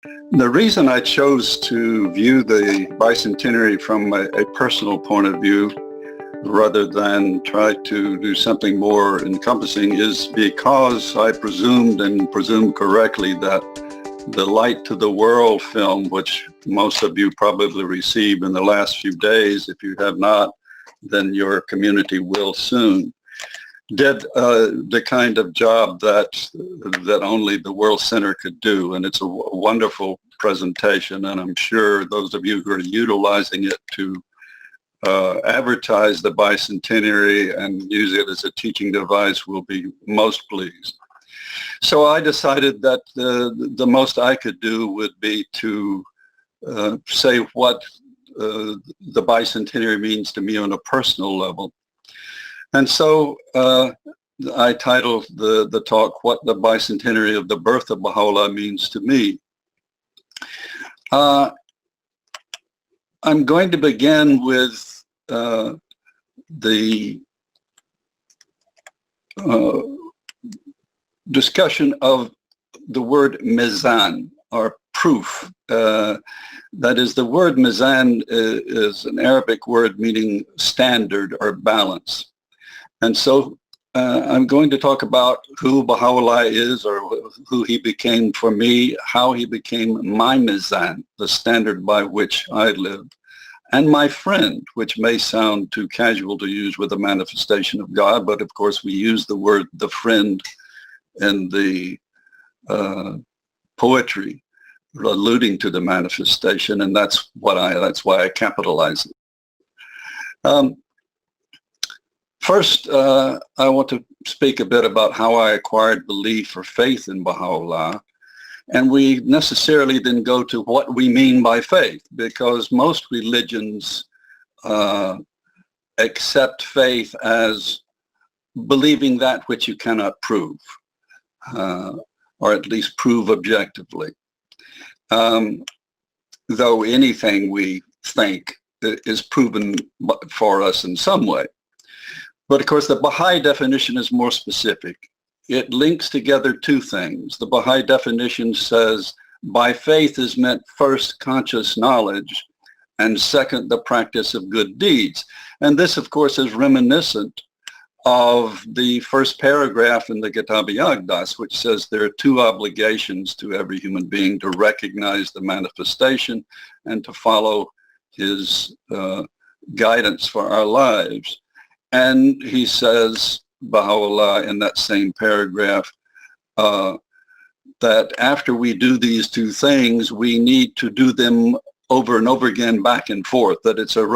The reason I chose to view the bicentenary from a personal point of view rather than try to do something more encompassing is because I presumed and presumed correctly that the Light to the World film, which most of you probably received in the last few days, if you have not, then your community will soon, did the kind of job that only the World Center could do. And it's a wonderful presentation, and I'm sure those of you who are utilizing it to advertise the bicentenary and use it as a teaching device will be most pleased. So I decided that the most I could do would be to say what the bicentenary means to me on a personal level. And so I titled the talk, What the Bicentenary of the Birth of Baha'u'llah Means to Me. I'm going to begin with the discussion of the word mizan, or proof. That is, the word mizan is an Arabic word meaning standard or balance. And so I'm going to talk about who Baha'u'llah is, or who he became for me, how he became my mizan, the standard by which I live, and my friend, which may sound too casual to use with the manifestation of God, but of course we use the word the friend in the poetry alluding to the manifestation, and that's why I capitalize it. First, I want to speak a bit about how I acquired belief or faith in Baha'u'llah, and we necessarily then go to what we mean by faith, because most religions accept faith as believing that which you cannot prove, or at least prove objectively. Though anything we think is proven for us in some way. But of course, the Baha'i definition is more specific. It links together two things. The Baha'i definition says, by faith is meant first conscious knowledge, and second, the practice of good deeds. And this, of course, is reminiscent of the first paragraph in the Kitab-i-Aqdas, which says there are two obligations to every human being: to recognize the manifestation and to follow his guidance for our lives. And he says, Baha'u'llah, in that same paragraph, that after we do these two things, we need to do them over and over again, back and forth, that it's a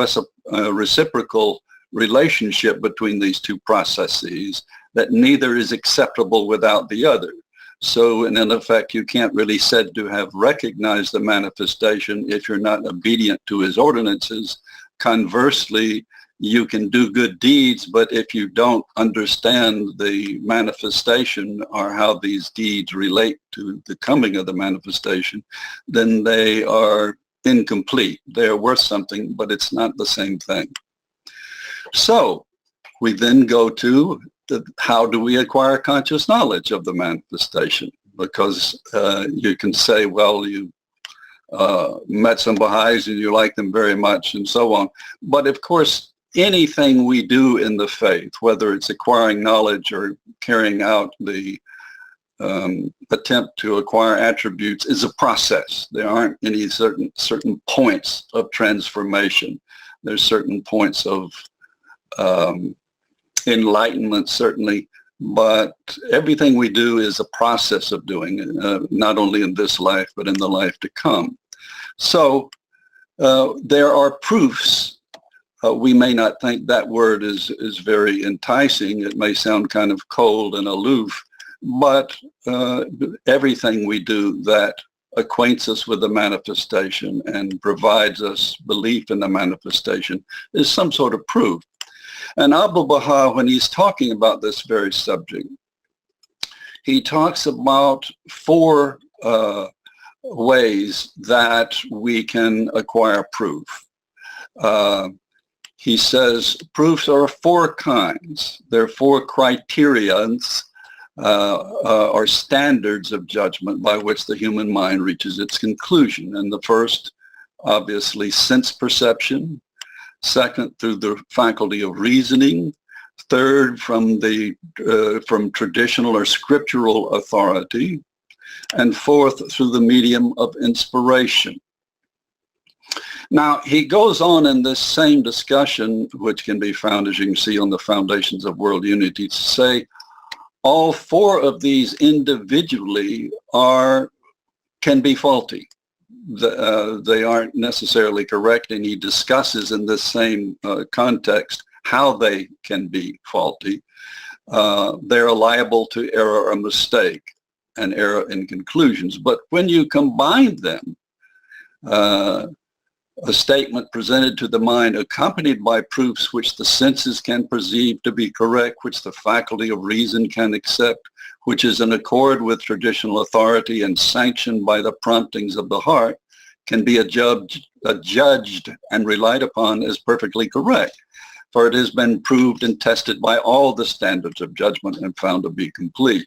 reciprocal relationship between these two processes, that neither is acceptable without the other. So in effect, you can't really said to have recognized the manifestation if you're not obedient to his ordinances. Conversely, you can do good deeds, but if you don't understand the manifestation or how these deeds relate to the coming of the manifestation, then they are incomplete. They are worth something, but it's not the same thing. So we then go to how do we acquire conscious knowledge of the manifestation? Because you can say, well, you met some Baha'is and you like them very much and so on. But of course, anything we do in the faith, whether it's acquiring knowledge or carrying out the attempt to acquire attributes, is a process. There aren't any certain points of transformation. There's certain points of enlightenment, certainly, but everything we do is a process of doing it, not only in this life, but in the life to come. So there are proofs. We may not think that word is very enticing. It may sound kind of cold and aloof, but everything we do that acquaints us with the manifestation and provides us belief in the manifestation is some sort of proof. And Abdu'l-Baha, when he's talking about this very subject, he talks about four ways that we can acquire proof. He says proofs are of four kinds. There are four criterions are standards of judgment by which the human mind reaches its conclusion. And the first, obviously, sense perception. Second, through the faculty of reasoning. Third, from traditional or scriptural authority. And fourth, through the medium of inspiration. Now, he goes on in this same discussion, which can be found, as you can see, on the Foundations of World Unity, to say all four of these individually can be faulty. They aren't necessarily correct, and he discusses in this same context how they can be faulty. They're liable to error or mistake and error in conclusions. But when you combine them, a statement presented to the mind accompanied by proofs which the senses can perceive to be correct, which the faculty of reason can accept, which is in accord with traditional authority and sanctioned by the promptings of the heart, can be adjudged and relied upon as perfectly correct, for it has been proved and tested by all the standards of judgment and found to be complete.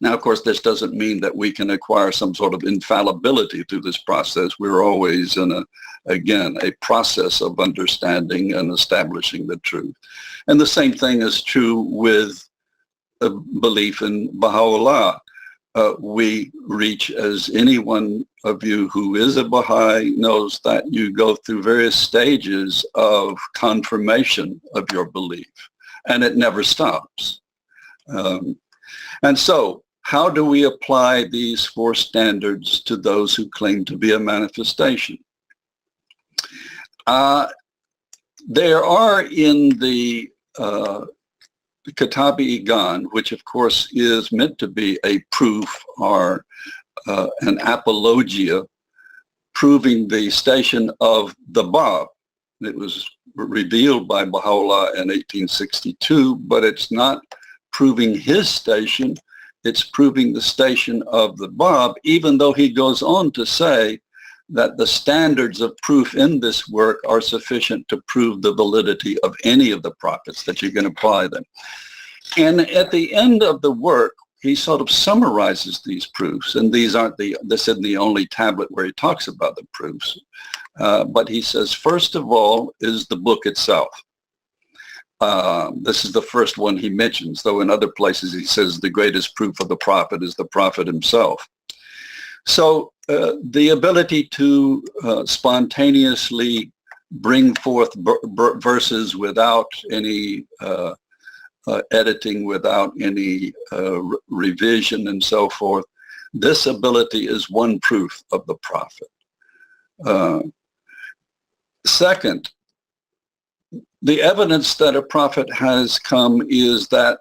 Now, of course, this doesn't mean that we can acquire some sort of infallibility through this process. We're always in a process of understanding and establishing the truth. And the same thing is true with a belief in Baha'u'llah. We reach, as any one of you who is a Baha'i knows, that you go through various stages of confirmation of your belief, and it never stops. And so, how do we apply these four standards to those who claim to be a manifestation? There are in the Kitab-i-Igan, which of course is meant to be a proof or an apologia proving the station of the Bab. It was revealed by Baha'u'llah in 1862, but it's not proving his station, it's proving the station of the Bab, even though he goes on to say that the standards of proof in this work are sufficient to prove the validity of any of the prophets, that you can apply them. And at the end of the work, he sort of summarizes these proofs, and this isn't the only tablet where he talks about the proofs, but he says, first of all is the book itself. This is the first one he mentions, though in other places he says the greatest proof of the prophet is the prophet himself. So the ability to spontaneously bring forth verses without any editing, without any revision and so forth, this ability is one proof of the prophet. Second, the evidence that a prophet has come is that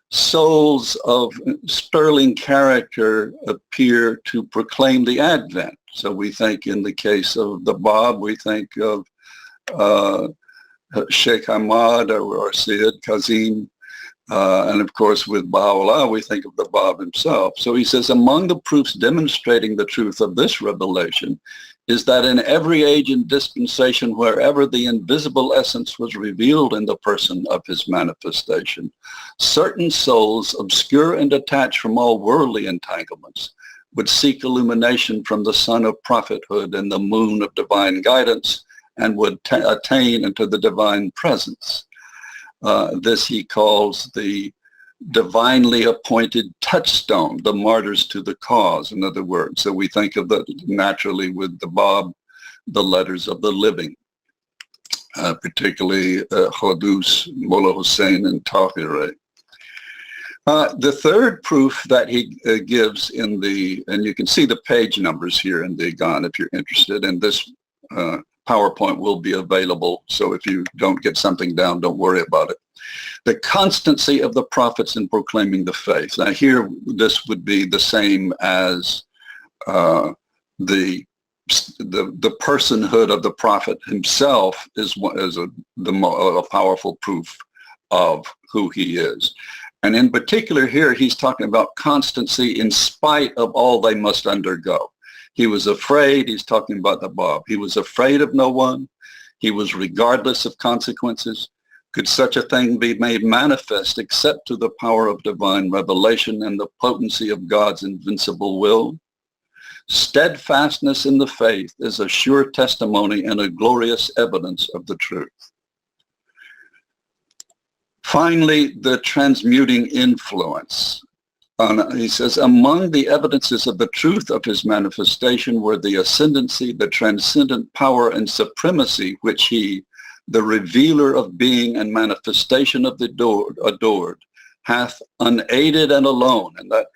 souls of sterling character appear to proclaim the advent. So we think in the case of the Bab, we think of Sheikh Ahmad or Sayyid Kazim. And of course, with Baha'u'llah, we think of the Bab himself. So he says, among the proofs demonstrating the truth of this revelation is that in every age and dispensation, wherever the invisible essence was revealed in the person of his manifestation, certain souls, obscure and detached from all worldly entanglements, would seek illumination from the sun of prophethood and the moon of divine guidance, and would attain into the divine presence. This he calls the divinely appointed touchstone, the martyrs to the cause, in other words. So we think of that naturally with the Bab, the letters of the living, particularly Khodus, Mullah Hussein, and Tahireh. The third proof that he gives in the, and you can see the page numbers here in the Igan if you're interested, and this PowerPoint will be available, so if you don't get something down, don't worry about it. The constancy of the prophets in proclaiming the faith. Now here, this would be the same as the personhood of the prophet himself is a powerful proof of who he is. And in particular here, he's talking about constancy in spite of all they must undergo. He was afraid, he's talking about the Bab. He was afraid of no one. He was regardless of consequences. Could such a thing be made manifest except through the power of divine revelation and the potency of God's invincible will? Steadfastness in the faith is a sure testimony and a glorious evidence of the truth. Finally, the transmuting influence. He says, among the evidences of the truth of his manifestation were the ascendancy, the transcendent power and supremacy which he, the revealer of being and manifestation of the adored, hath unaided and alone. And that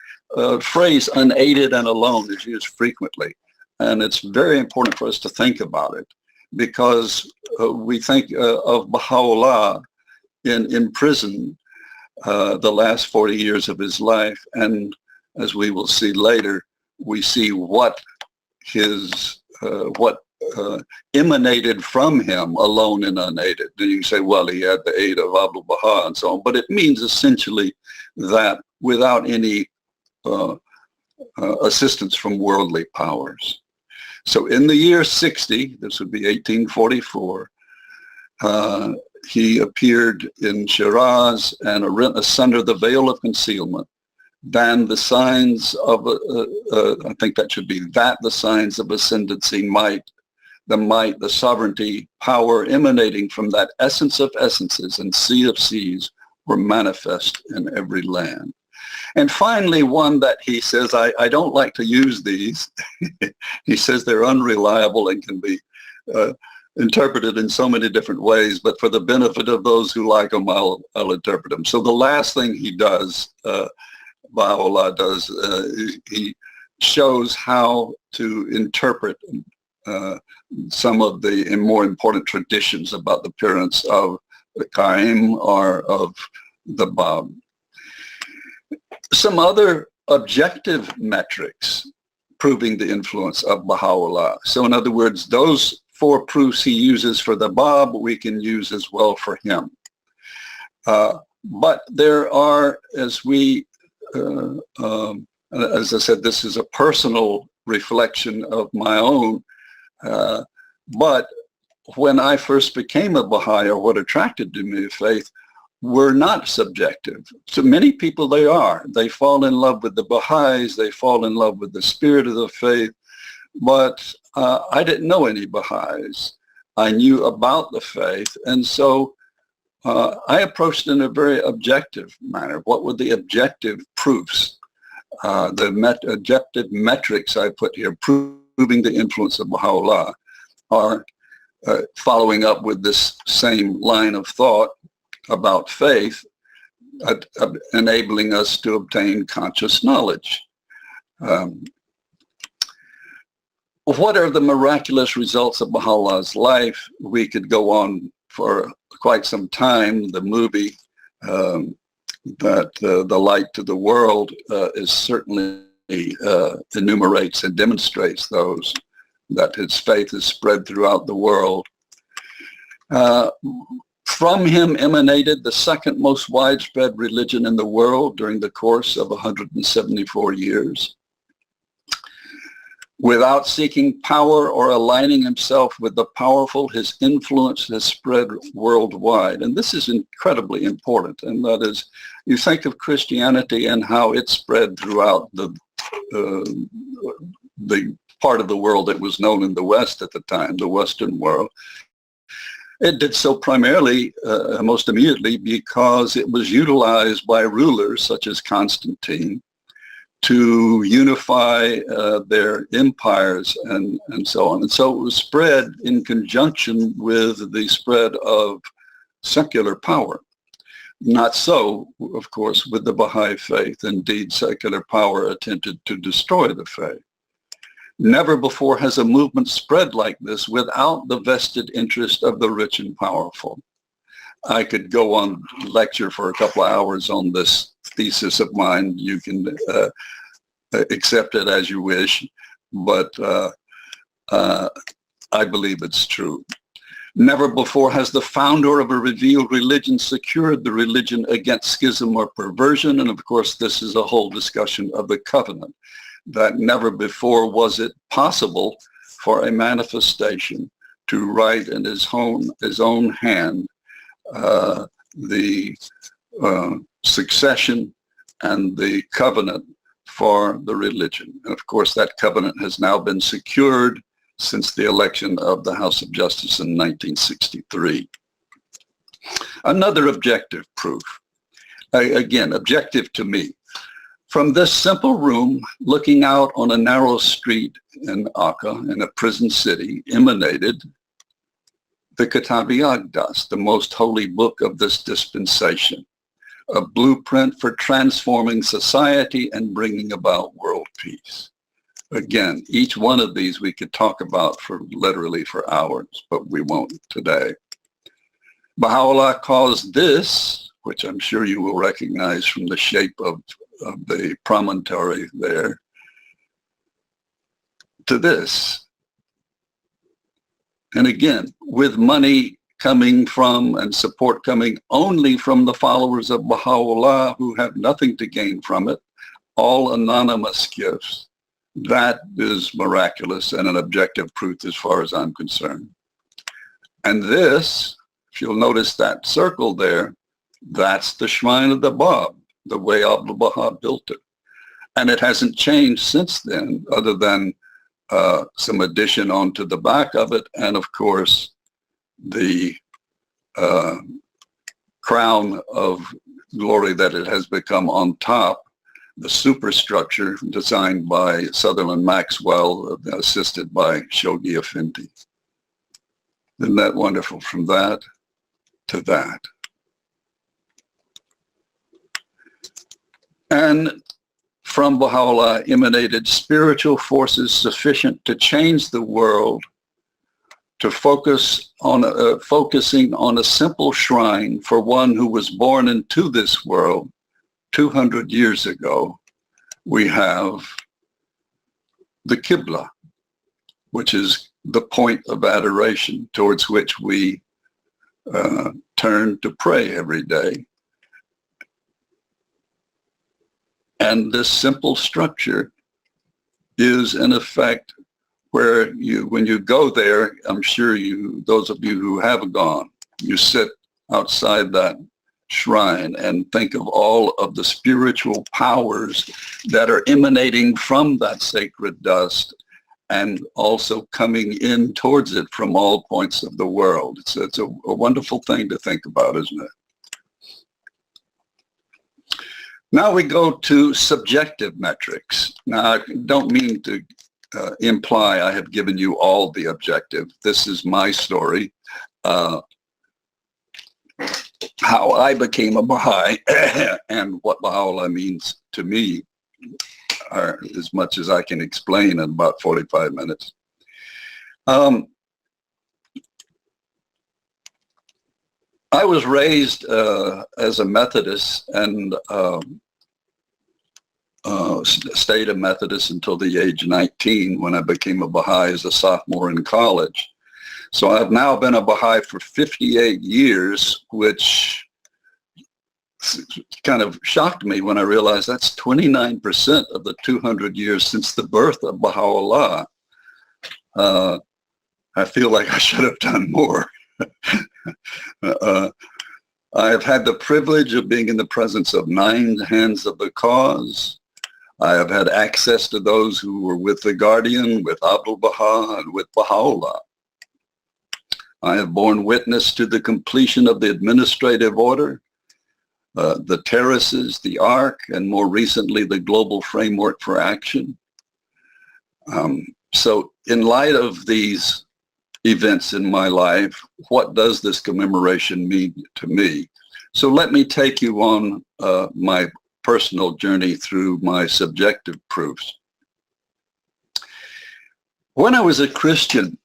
phrase, unaided and alone, is used frequently. And it's very important for us to think about it, because we think of Baha'u'llah in prison the last 40 years of his life, and as we will see later, we see what emanated from him alone and unaided. And you say, well, he had the aid of Abdul Baha and so on, but it means essentially that without any assistance from worldly powers. So in the year 60, this would be 1844, he appeared in Shiraz and rent asunder the veil of concealment. Then the signs of, I think that should be that, the signs of ascendancy, might, the sovereignty, power emanating from that essence of essences and sea of seas were manifest in every land. And finally, one that he says, I don't like to use these. He says they're unreliable and can be interpreted in so many different ways, but for the benefit of those who like them, I'll interpret them. So the last thing he does, Baha'u'llah does, he shows how to interpret some of the more important traditions about the appearance of the Qaim or of the Bab. Some other objective metrics proving the influence of Baha'u'llah. So in other words, those 4 proofs he uses for the Bab, we can use as well for him. But there are, as I said, this is a personal reflection of my own, but when I first became a Baha'i, or what attracted to me of faith, were not subjective. To many people they are. They fall in love with the Baha'is, they fall in love with the spirit of the faith, but I didn't know any Baha'is. I knew about the faith, and so I approached in a very objective manner. What were the objective proofs? The objective metrics I put here, proving the influence of Baha'u'llah, are following up with this same line of thought about faith, enabling us to obtain conscious knowledge. What are the miraculous results of Baha'u'llah's life? We could go on for quite some time. The movie that The Light to the World is certainly enumerates and demonstrates those, that his faith is spread throughout the world. From him emanated the second most widespread religion in the world during the course of 174 years. Without seeking power or aligning himself with the powerful, his influence has spread worldwide. And this is incredibly important. And that is, you think of Christianity and how it spread throughout the part of the world that was known in the West at the time, the Western world. It did so primarily, most immediately, because it was utilized by rulers such as Constantine to unify their empires and so on. And so it was spread in conjunction with the spread of secular power. Not so, of course, with the Baha'i faith. Indeed, secular power attempted to destroy the faith. Never before has a movement spread like this without the vested interest of the rich and powerful. I could go on lecture for a couple of hours on this thesis of mine. You can accept it as you wish, but I believe it's true. Never before has the founder of a revealed religion secured the religion against schism or perversion. And of course, this is a whole discussion of the covenant, that never before was it possible for a manifestation to write in his own hand the succession and the covenant for the religion. And of course, that covenant has now been secured since the election of the House of Justice in 1963. Another objective proof, again, objective to me. From this simple room, looking out on a narrow street in Akka, in a prison city, emanated the Kitab-i Aqdas, the most holy book of this dispensation, a blueprint for transforming society and bringing about world peace. Again, each one of these we could talk about for literally for hours, but we won't today. Baha'u'llah calls this, which I'm sure you will recognize from the shape of the promontory there, to this. And again, with money coming from and support coming only from the followers of Baha'u'llah who have nothing to gain from it, all anonymous gifts. That is miraculous and an objective proof as far as I'm concerned. And this, if you'll notice that circle there, that's the shrine of the Bab, the way Abdu'l-Baha built it. And it hasn't changed since then, other than some addition onto the back of it, and of course the crown of glory that it has become on top, the superstructure designed by Sutherland Maxwell, assisted by Shoghi Effendi. Isn't that wonderful? From that to that. And from Baha'u'llah emanated spiritual forces sufficient to change the world, to focusing on a simple shrine for one who was born into this world 200 years ago. We have the Qibla, which is the point of adoration towards which we turn to pray every day. And this simple structure is in effect where when you go there, I'm sure those of you who have gone, you sit outside that shrine and think of all of the spiritual powers that are emanating from that sacred dust and also coming in towards it from all points of the world. It's a wonderful thing to think about, isn't it? Now we go to subjective metrics. Now, I don't mean to imply I have given you all the objective. This is my story, how I became a Baha'i and what Baha'u'llah means to me, as much as I can explain in about 45 minutes. I was raised as a Methodist and stayed a Methodist until the age of 19 when I became a Baha'i as a sophomore in college. So I've now been a Baha'i for 58 years, which kind of shocked me when I realized that's 29% of the 200 years since the birth of Baha'u'llah. I feel like I should have done more. I have had the privilege of being in the presence of 9 hands of the cause. I have had access to those who were with the Guardian, with Abdu'l-Baha, and with Baha'u'llah. I have borne witness to the completion of the administrative order, the terraces, the Ark, and more recently the global framework for action. So in light of these events in my life, what does this commemoration mean to me? So let me take you on my personal journey through my subjective proofs. When I was a Christian,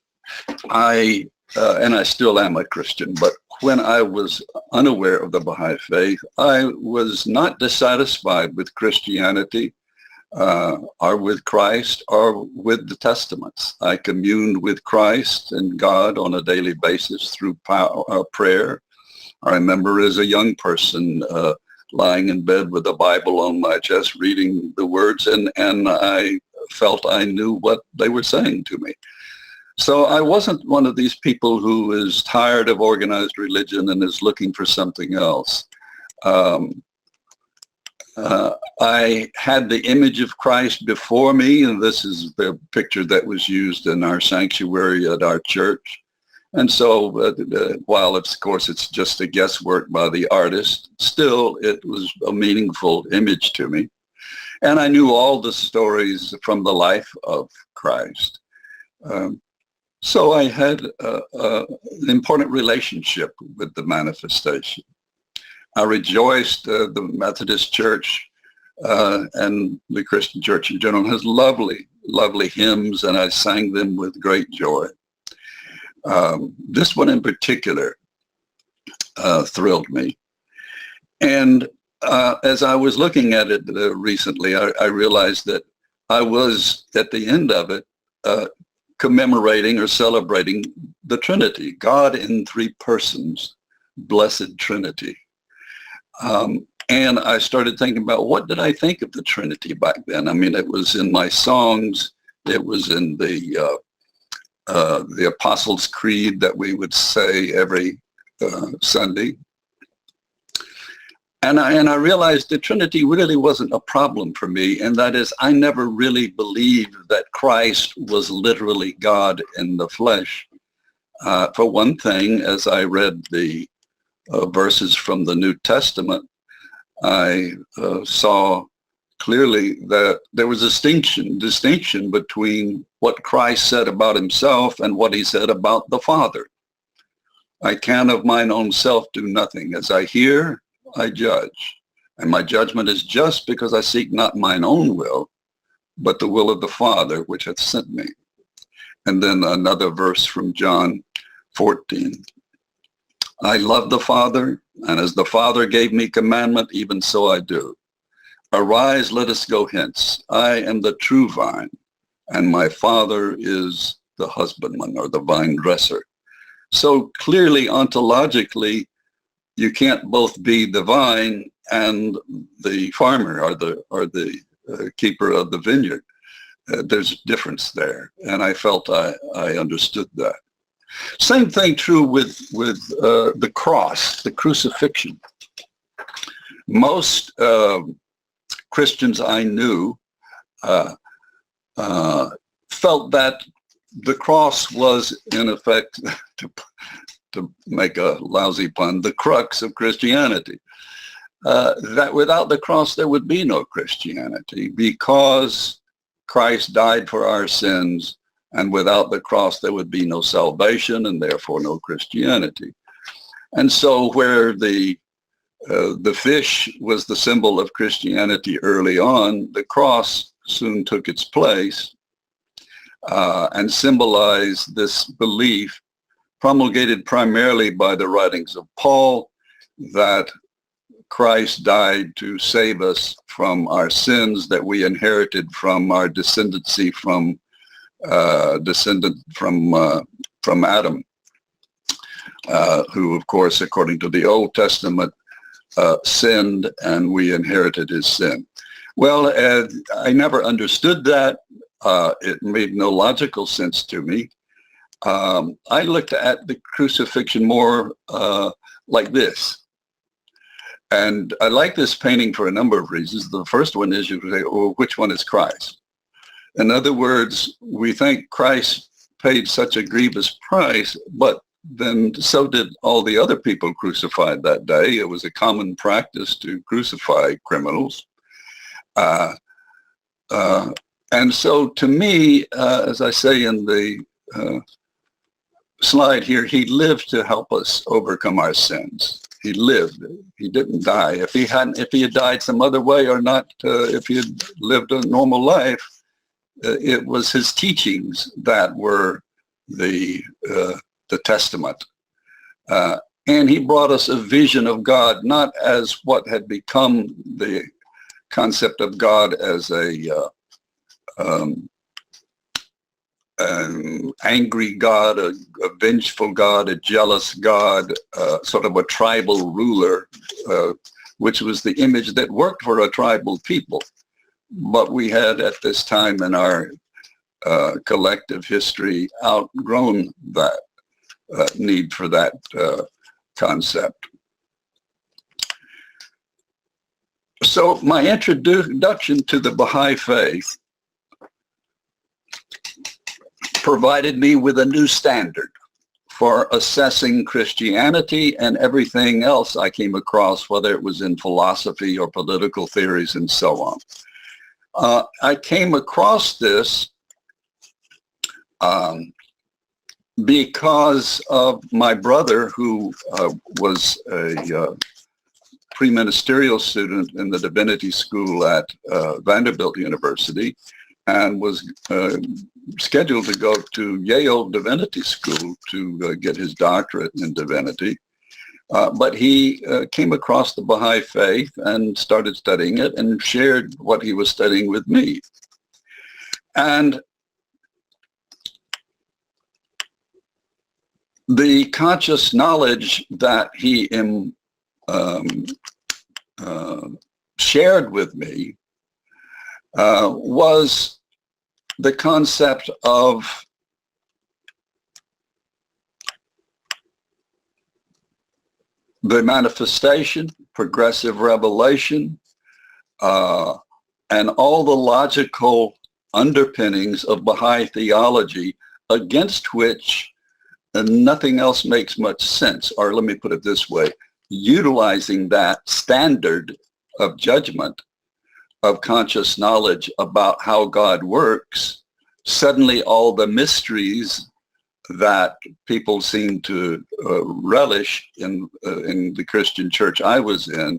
and I still am a Christian, but when I was unaware of the Baha'i faith, I was not dissatisfied with Christianity or with Christ or with the Testaments. I communed with Christ and God on a daily basis through prayer. I remember as a young person lying in bed with the Bible on my chest, reading the words, and I felt I knew what they were saying to me. So I wasn't one of these people who is tired of organized religion and is looking for something else. I had the image of Christ before me, and this is the picture that was used in our sanctuary at our church. And so while of course it's just a guesswork by the artist, still it was a meaningful image to me. And I knew all the stories from the life of Christ. So I had an important relationship with the manifestation. I rejoiced. The Methodist Church and the Christian Church in general has lovely, lovely hymns, and I sang them with great joy. This one in particular thrilled me. And as I was looking at it recently, I realized that I was, at the end of it, commemorating or celebrating the Trinity, God in three persons, blessed Trinity. And I started thinking about, what did I think of the Trinity back then? I mean, it was in my songs, it was in the Apostles' Creed that we would say every Sunday. And I realized the Trinity really wasn't a problem for me, and that is, I never really believed that Christ was literally God in the flesh. For one thing, as I read the verses from the New Testament, I saw clearly that there was a distinction between what Christ said about himself and what he said about the Father. I can of mine own self do nothing. As I hear, I judge, and my judgment is just, because I seek not mine own will, but the will of the Father which hath sent me. And then another verse from John 14. I love the Father, and as the Father gave me commandment, even so I do. Arise, let us go hence. I am the true vine, and my Father is the husbandman, or the vine dresser. So clearly, ontologically, you can't both be the vine and the farmer, or the keeper of the vineyard. There's a difference there, and I felt I understood that. Same thing true with the cross, the crucifixion. Most Christians I knew felt that the cross was, in effect, to make a lousy pun, the crux of Christianity. That without the cross there would be no Christianity, because Christ died for our sins, and without the cross there would be no salvation, and therefore no Christianity. And so where the fish was the symbol of Christianity early on, the cross soon took its place and symbolized this belief, promulgated primarily by the writings of Paul, that Christ died to save us from our sins that we inherited from our descendancy from Adam, who, of course, according to the Old Testament, sinned, and we inherited his sin. Well, I never understood that. It made no logical sense to me. I looked at the crucifixion more like this. And I like this painting for a number of reasons. The first one is, you say, well, which one is Christ? In other words, we think Christ paid such a grievous price, but then so did all the other people crucified that day. It was a common practice to crucify criminals. And so to me, as I say in the slide here, he lived to help us overcome our sins. He lived. He didn't die. If he had died some other way, or not, if he had lived a normal life, it was his teachings that were the testament. And he brought us a vision of God, not as what had become the concept of God as an angry God, a vengeful God, a jealous God, sort of a tribal ruler, which was the image that worked for a tribal people. But we had at this time in our collective history outgrown that need for that concept. So my introduction to the Baha'i faith provided me with a new standard for assessing Christianity and everything else I came across, whether it was in philosophy or political theories and so on. I came across this because of my brother, who was a pre-ministerial student in the divinity school at Vanderbilt University, and was scheduled to go to Yale Divinity School to get his doctorate in divinity. But he came across the Baha'i faith and started studying it and shared what he was studying with me. And the conscious knowledge that he shared with me was the concept of the manifestation, progressive revelation, and all the logical underpinnings of Baha'i theology, against which nothing else makes much sense. Or let me put it this way, utilizing that standard of judgment, of conscious knowledge about how God works, suddenly all the mysteries that people seem to relish in the Christian church I was in,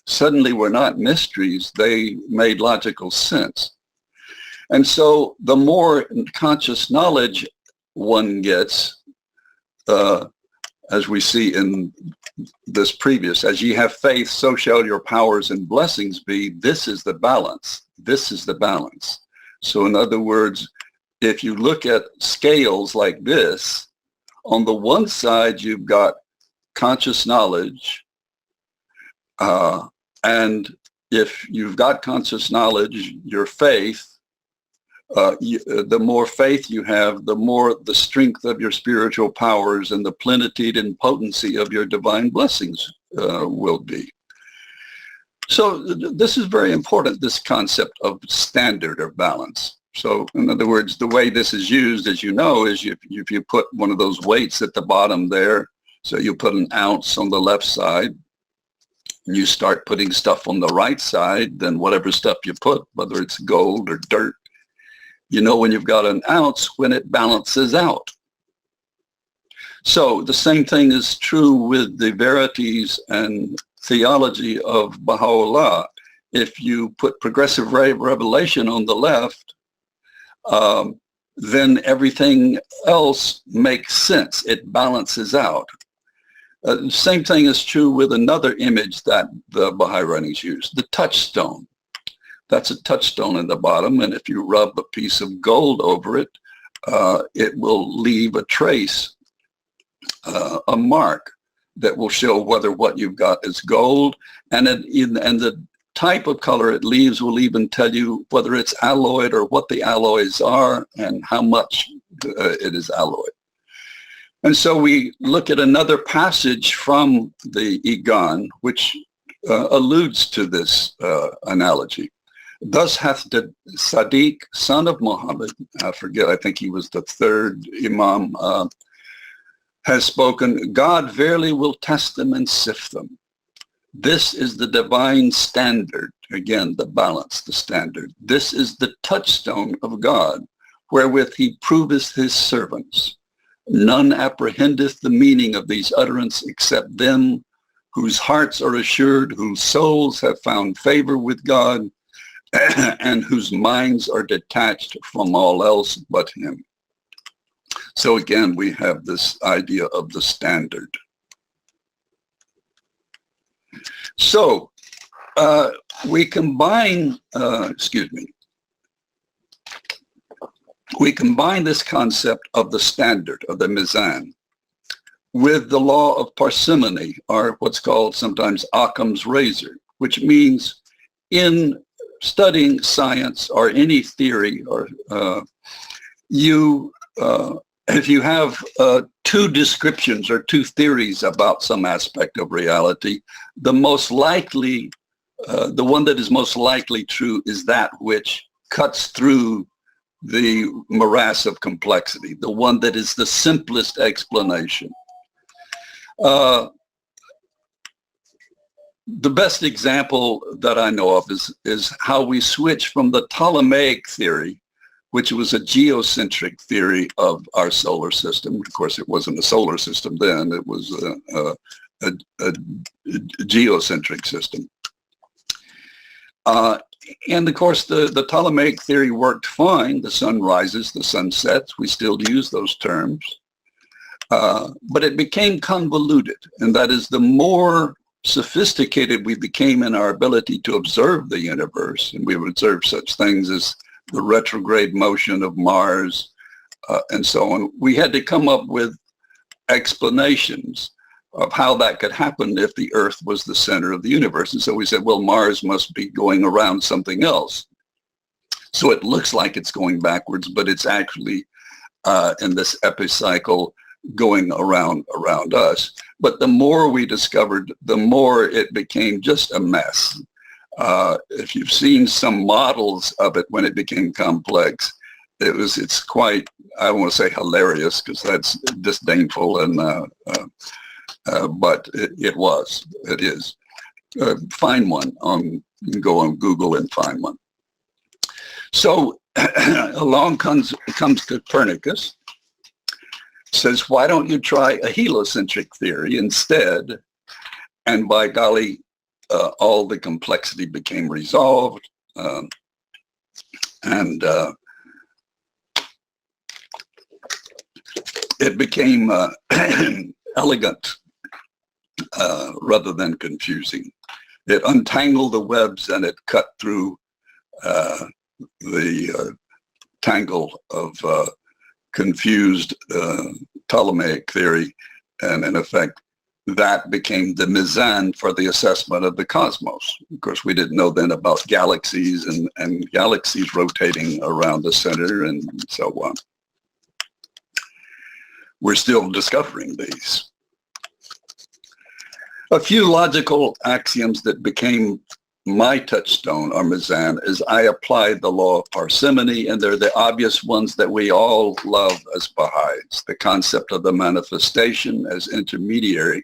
suddenly were not mysteries. They made logical sense. And so the more conscious knowledge one gets, as we see in this previous, as ye have faith, so shall your powers and blessings be. This is the balance. This is the balance. So in other words, if you look at scales like this, on the one side, you've got conscious knowledge. And if you've got conscious knowledge, your faith, the more faith you have, the more the strength of your spiritual powers and the plenitude and potency of your divine blessings will be. So this is very important, this concept of standard or balance. So in other words, the way this is used, as you know, is if you put one of those weights at the bottom there, so you put an ounce on the left side, and you start putting stuff on the right side, then whatever stuff you put, whether it's gold or dirt, you know when you've got an ounce when it balances out. So the same thing is true with the verities and theology of Baha'u'llah. If you put progressive revelation on the left, then everything else makes sense. It balances out. Same thing is true with another image that the Baha'i writings use, the touchstone. That's a touchstone in the bottom, and if you rub a piece of gold over it, it will leave a trace, a mark that will show whether what you've got is gold, and the type of color it leaves will even tell you whether it's alloyed or what the alloys are and how much it is alloyed. And so we look at another passage from the Igan, which alludes to this analogy. Thus hath the Sadiq, son of Muhammad, I think he was the third Imam, has spoken, God verily will test them and sift them. This is the divine standard. Again, the balance, the standard. This is the touchstone of God, wherewith he proveth his servants. None apprehendeth the meaning of these utterances except them whose hearts are assured, whose souls have found favor with God, and whose minds are detached from all else but him. So again, we have this idea of the standard. So we combine, we combine this concept of the standard, of the mizan, with the law of parsimony, or what's called sometimes Occam's razor, which means in studying science or any theory or if you have two descriptions or two theories about some aspect of reality, the most likely, the one that is most likely true is that which cuts through the morass of complexity, the one that is the simplest explanation. The best example that I know of is how we switch from the Ptolemaic theory, which was a geocentric theory of our solar system. Of course, it wasn't a solar system then. It was a geocentric system. And of course, the Ptolemaic theory worked fine. The sun rises, the sun sets. We still use those terms. But it became convoluted. And that is, the more sophisticated we became in our ability to observe the universe, and we would observe such things as the retrograde motion of Mars and so on, we had to come up with explanations of how that could happen if the Earth was the center of the universe. And so we said, well, Mars must be going around something else. So it looks like it's going backwards, but it's actually in this epicycle going around us. But the more we discovered, the more it became just a mess. If you've seen some models of it when it became complex, it's quite, I don't want to say hilarious because that's disdainful, and but it is. Find one you can go on Google and find one. So along comes Copernicus, says, why don't you try a heliocentric theory instead? And by golly, all the complexity became resolved. And it became elegant rather than confusing. It untangled the webs and it cut through the tangle of confused Ptolemaic theory, and in effect that became the mizan for the assessment of the cosmos. Of course, we didn't know then about galaxies and galaxies rotating around the center and so on. We're still discovering these. A few logical axioms that became my touchstone or mizan is I applied the law of parsimony, and they're the obvious ones that we all love as Baha'is. The concept of the manifestation as intermediary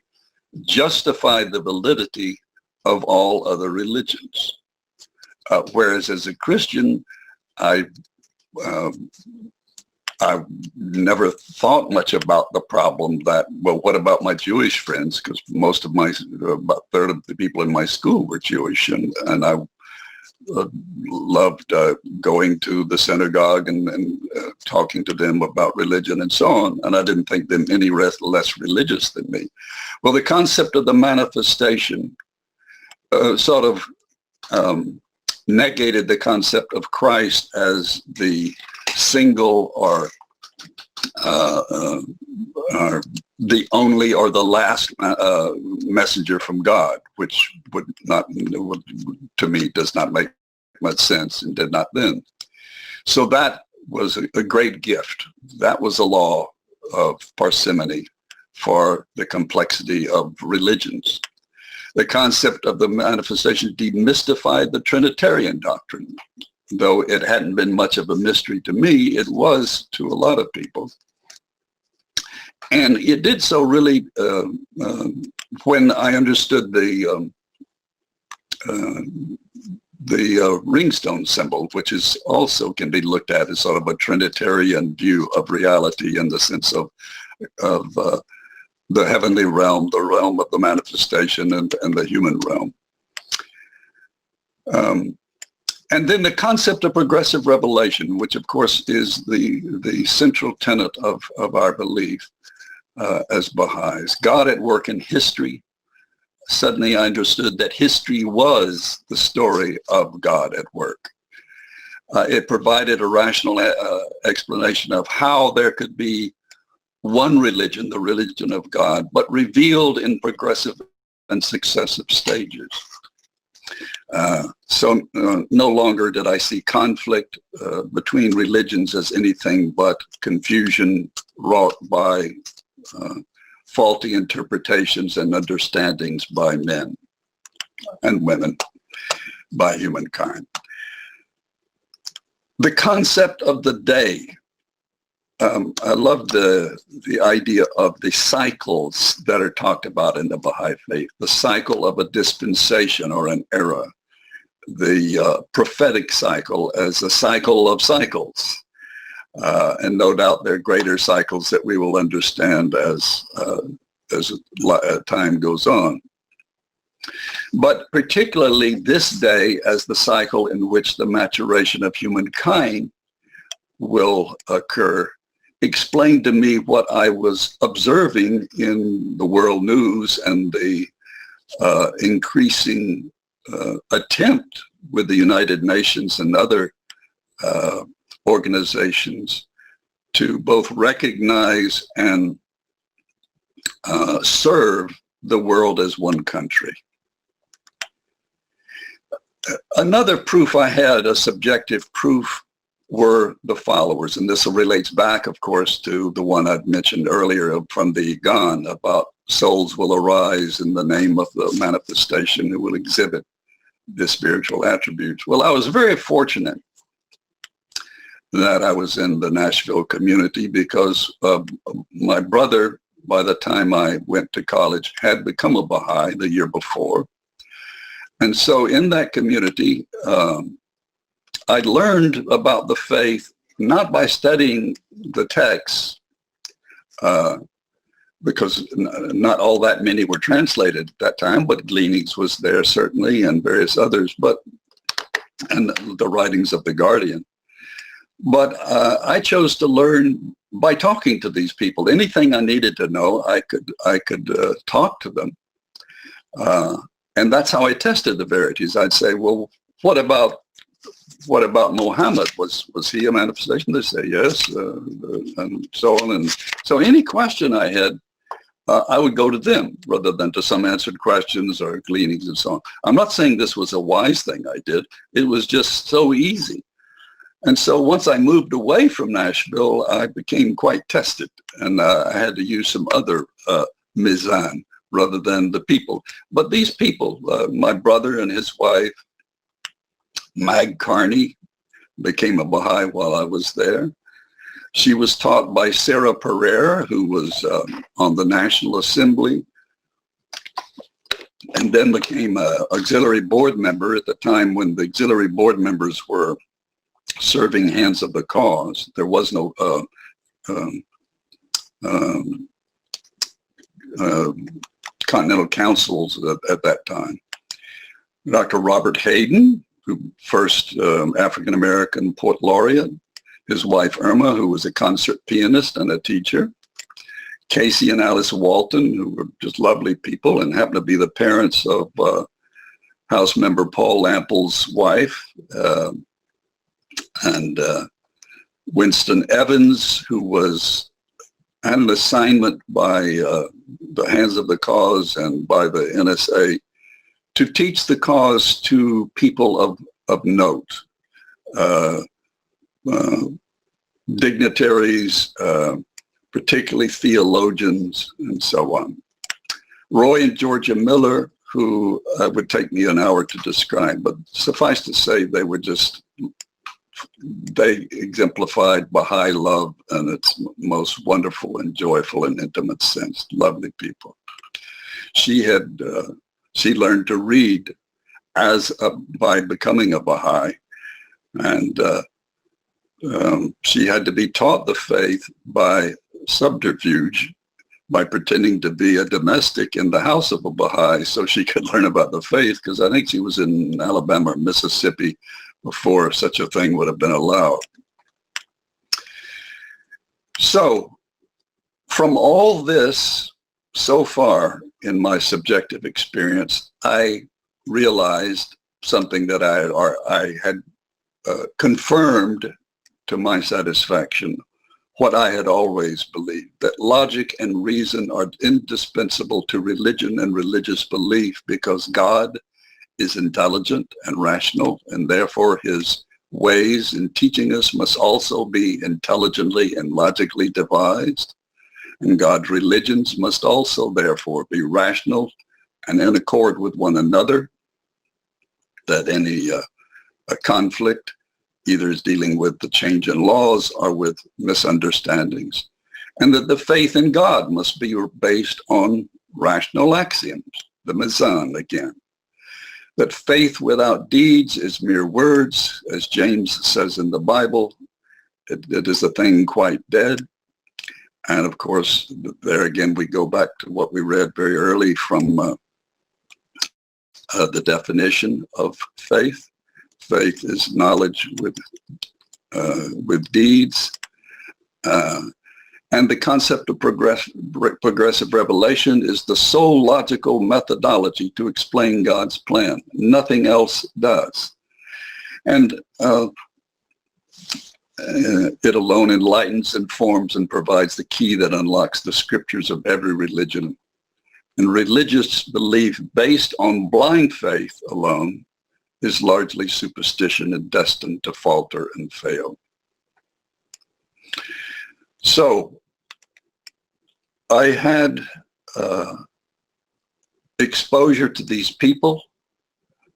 justified the validity of all other religions. Whereas as a Christian, I never thought much about the problem that, well, what about my Jewish friends? Because most of about a third of the people in my school were Jewish, and I loved going to the synagogue and talking to them about religion and so on, and I didn't think them any less religious than me. Well, the concept of the manifestation sort of negated the concept of Christ as the single or the only or the last messenger from God, which to me does not make much sense and did not then. So that was a great gift. That was a law of parsimony for the complexity of religions. The concept of the manifestation demystified the Trinitarian doctrine. Though it hadn't been much of a mystery to me, it was to a lot of people. And it did so really when I understood the ringstone symbol, which is also can be looked at as sort of a Trinitarian view of reality in the sense of the heavenly realm, the realm of the manifestation, and the human realm. And then the concept of progressive revelation, which of course is the central tenet of our belief as Baha'is. God at work in history. Suddenly I understood that history was the story of God at work. It provided a rational explanation of how there could be one religion, the religion of God, but revealed in progressive and successive stages. No longer did I see conflict between religions as anything but confusion wrought by faulty interpretations and understandings by men and women, by humankind. The concept of the day. I love the idea of the cycles that are talked about in the Baha'i faith, the cycle of a dispensation or an era, the prophetic cycle as a cycle of cycles. And no doubt there are greater cycles that we will understand as time goes on. But particularly this day as the cycle in which the maturation of humankind will occur explained to me what I was observing in the world news and the increasing attempt with the United Nations and other organizations to both recognize and serve the world as one country. Another proof I had, a subjective proof, were the followers, and this relates back, of course, to the one I'd mentioned earlier from the Gan about souls will arise in the name of the manifestation who will exhibit the spiritual attributes. Well, I was very fortunate that I was in the Nashville community because my brother, by the time I went to college, had become a Baha'i the year before. And so in that community, I learned about the faith not by studying the texts, because not all that many were translated at that time, but Gleanings was there certainly and various others, and the writings of the Guardian. But I chose to learn by talking to these people. Anything I needed to know, I could talk to them. And that's how I tested the verities. I'd say, well, what about Muhammad? Was he a manifestation? They say yes, and so on. And so any question I had, I would go to them rather than to some answered questions or gleanings and so on. I'm not saying this was a wise thing I did. It was just so easy. And so once I moved away from Nashville, I became quite tested, and I had to use some other mizan rather than the people. But these people, my brother and his wife, Mag Carney, became a Baha'i while I was there. She was taught by Sarah Pereira, who was on the National Assembly, and then became an auxiliary board member at the time when the auxiliary board members were serving hands of the cause. There was no Continental Councils at that time. Dr. Robert Hayden, who first African-American poet laureate, his wife Irma, who was a concert pianist and a teacher, Casey and Alice Walton, who were just lovely people and happened to be the parents of House member Paul Lample's wife, and Winston Evans, who was had an assignment by the Hands of the Cause and by the NSA to teach the cause to people of note, dignitaries, particularly theologians, and so on. Roy and Georgia Miller, who would take me an hour to describe, but suffice to say they exemplified Baha'i love in its most wonderful and joyful and intimate sense. Lovely people. She learned to read by becoming a Baha'i, and she had to be taught the faith by subterfuge, by pretending to be a domestic in the house of a Baha'i so she could learn about the faith, because I think she was in Alabama or Mississippi before such a thing would have been allowed. So from all this so far in my subjective experience, I realized something that I had confirmed to my satisfaction, what I had always believed, that logic and reason are indispensable to religion and religious belief, because God is intelligent and rational, and therefore his ways in teaching us must also be intelligently and logically devised. And God's religions must also therefore be rational and in accord with one another, that any a conflict either is dealing with the change in laws or with misunderstandings, and that the faith in God must be based on rational axioms, the meson again. That faith without deeds is mere words, as James says in the Bible. It is a thing quite dead. And of course, there again, we go back to what we read very early from the definition of faith. Faith is knowledge with deeds. And the concept of progressive revelation is the sole logical methodology to explain God's plan. Nothing else does. And it alone enlightens, informs, and provides the key that unlocks the scriptures of every religion. And religious belief based on blind faith alone is largely superstition and destined to falter and fail. So I had exposure to these people.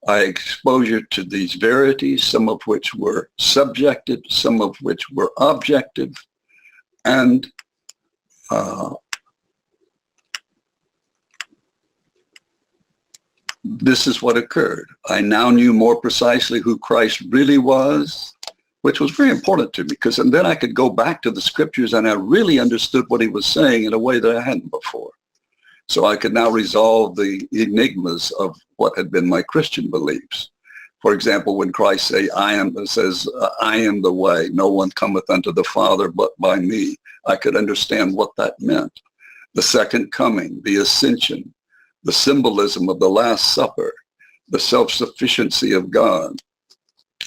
I had exposure to these verities, some of which were subjective, some of which were objective, and this is what occurred. I now knew more precisely who Christ really was, which was very important to me, because and then I could go back to the scriptures and I really understood what he was saying in a way that I hadn't before. So I could now resolve the enigmas of what had been my Christian beliefs. For example, when Christ says, I am the way, no one cometh unto the Father but by me, I could understand what that meant. The second coming, the ascension, the symbolism of the Last Supper, the self-sufficiency of God,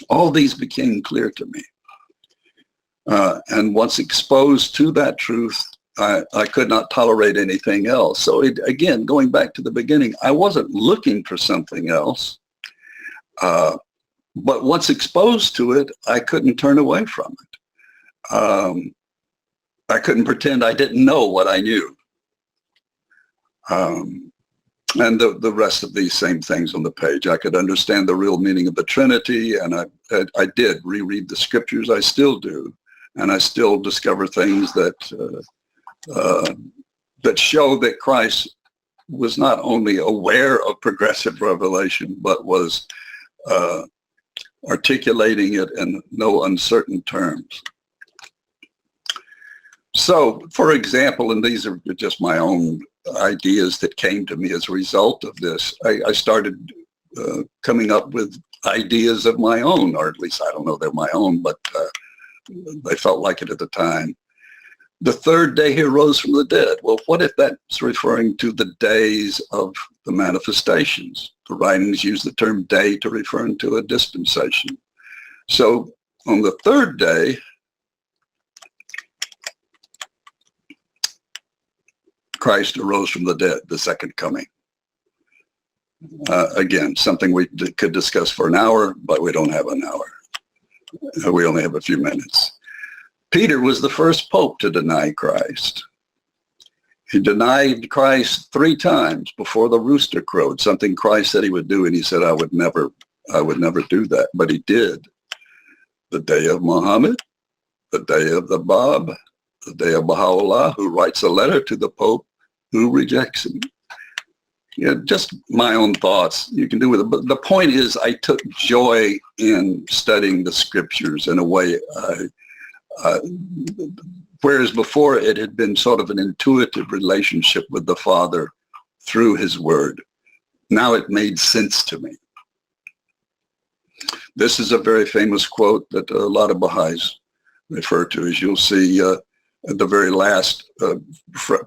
all these became clear to me. And once exposed to that truth, I could not tolerate anything else. So again, going back to the beginning, I wasn't looking for something else. But once exposed to it, I couldn't turn away from it. I couldn't pretend I didn't know what I knew. And the rest of these same things on the page. I could understand the real meaning of the Trinity, and I did reread the scriptures. I still do. And I still discover things that show that Christ was not only aware of progressive revelation, but was articulating it in no uncertain terms. So, for example, and these are just my own ideas that came to me as a result of this, I started coming up with ideas of my own, or at least I don't know they're my own, but they felt like it at the time. The third day he rose from the dead. Well, what if that's referring to the days of the manifestations? The writings use the term day to refer to a dispensation. So on the third day, Christ arose from the dead, the second coming. Again, something we could discuss for an hour, but we don't have an hour. We only have a few minutes. Peter was the first pope to deny Christ. He denied Christ 3 times before the rooster crowed, something Christ said he would do, and he said, I would never do that, but he did. The day of Muhammad, the day of the Bab, the day of Baha'u'llah, who writes a letter to the Pope who rejects him. Just my own thoughts you can do with it. But the point is, I took joy in studying the scriptures in a way whereas before it had been sort of an intuitive relationship with the Father through his word. Now it made sense to me. This is a very famous quote that a lot of Baha'is refer to, as you'll see at the very last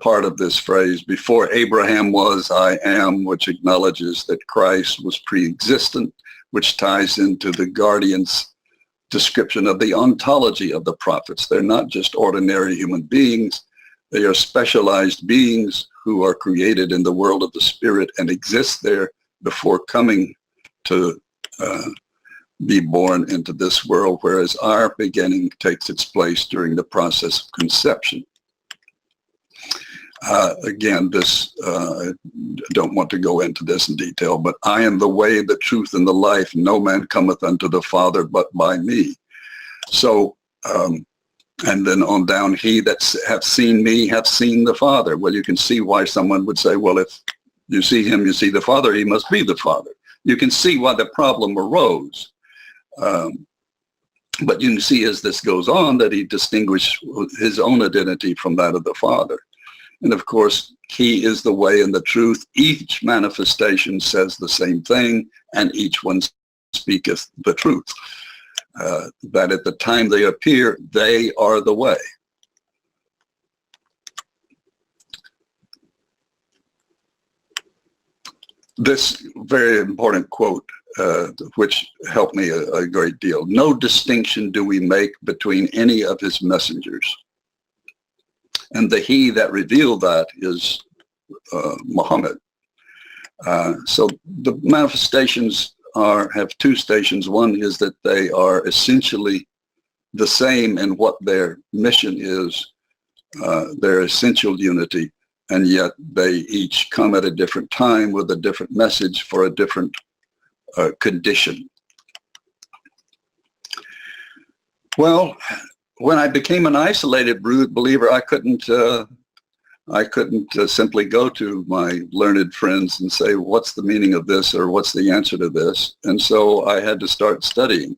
part of this phrase, before Abraham was, I am, which acknowledges that Christ was pre-existent, which ties into the guardian's description of the ontology of the prophets. They're not just ordinary human beings. They are specialized beings who are created in the world of the spirit and exist there before coming to be born into this world, whereas our beginning takes its place during the process of conception. Again, I don't want to go into this in detail, but I am the way, the truth, and the life. No man cometh unto the Father but by me. So, and then on down, he that hath seen me hath seen the Father. Well, you can see why someone would say, well, if you see him, you see the Father, he must be the Father. You can see why the problem arose. But you can see as this goes on that he distinguished his own identity from that of the Father. And of course, he is the way and the truth. Each manifestation says the same thing, and each one speaketh the truth. That at the time they appear, they are the way. This very important quote, which helped me a great deal. No distinction do we make between any of his messengers. And the he that revealed that is Muhammad. So the manifestations have two stations. One is that they are essentially the same in what their mission is, their essential unity, and yet they each come at a different time with a different message for a different condition. Well, when I became an isolated believer, I couldn't simply go to my learned friends and say, what's the meaning of this, or what's the answer to this? And so I had to start studying.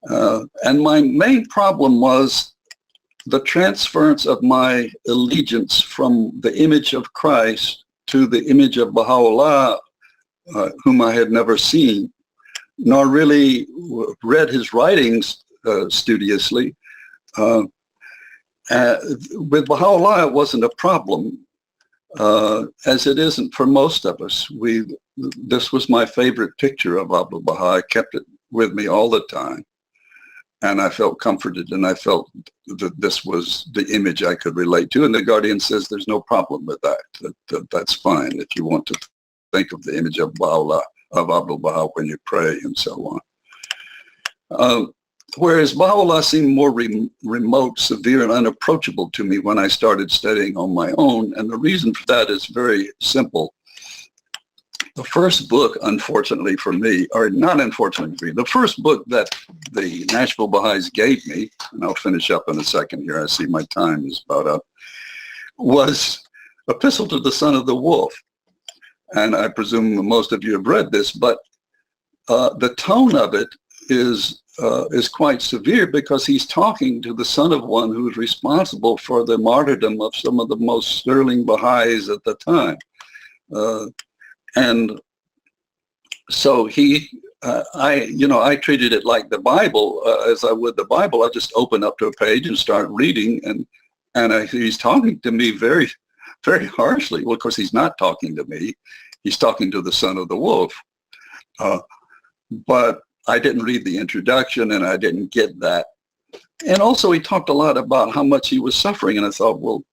And my main problem was the transference of my allegiance from the image of Christ to the image of Baha'u'llah, whom I had never seen, nor really read his writings studiously. With Baha'u'llah, it wasn't a problem, as it isn't for most of us. This was my favorite picture of Abdu'l-Baha. I kept it with me all the time, and I felt comforted, and I felt that this was the image I could relate to. And the Guardian says there's no problem with that. That's fine if you want to think of the image of Baha'u'llah, of Abdu'l-Baha when you pray and so on. Whereas Baha'u'llah seemed more remote, severe, and unapproachable to me when I started studying on my own. And the reason for that is very simple. The first book, unfortunately for me, or not unfortunately for me, the first book that the Nashville Baha'is gave me, and I'll finish up in a second here, I see my time is about up, was Epistle to the Son of the Wolf. And I presume most of you have read this, but the tone of it is quite severe, because he's talking to the son of one who's responsible for the martyrdom of some of the most sterling Baha'is at the time. And so I treated it like the Bible, as I would the Bible. I just open up to a page and start reading, and he's talking to me very, very harshly. Well, of course, he's not talking to me. He's talking to the son of the wolf. But I didn't read the introduction, and I didn't get that. And also he talked a lot about how much he was suffering, and I thought, well,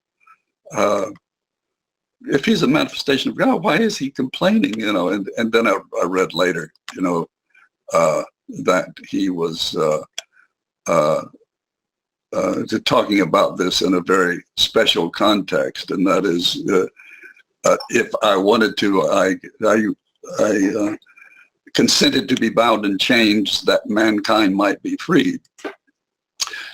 if he's a manifestation of God, why is he complaining? And then I read later, that he was talking about this in a very special context, and that is, if I wanted to, I consented to be bound and chains that mankind might be freed.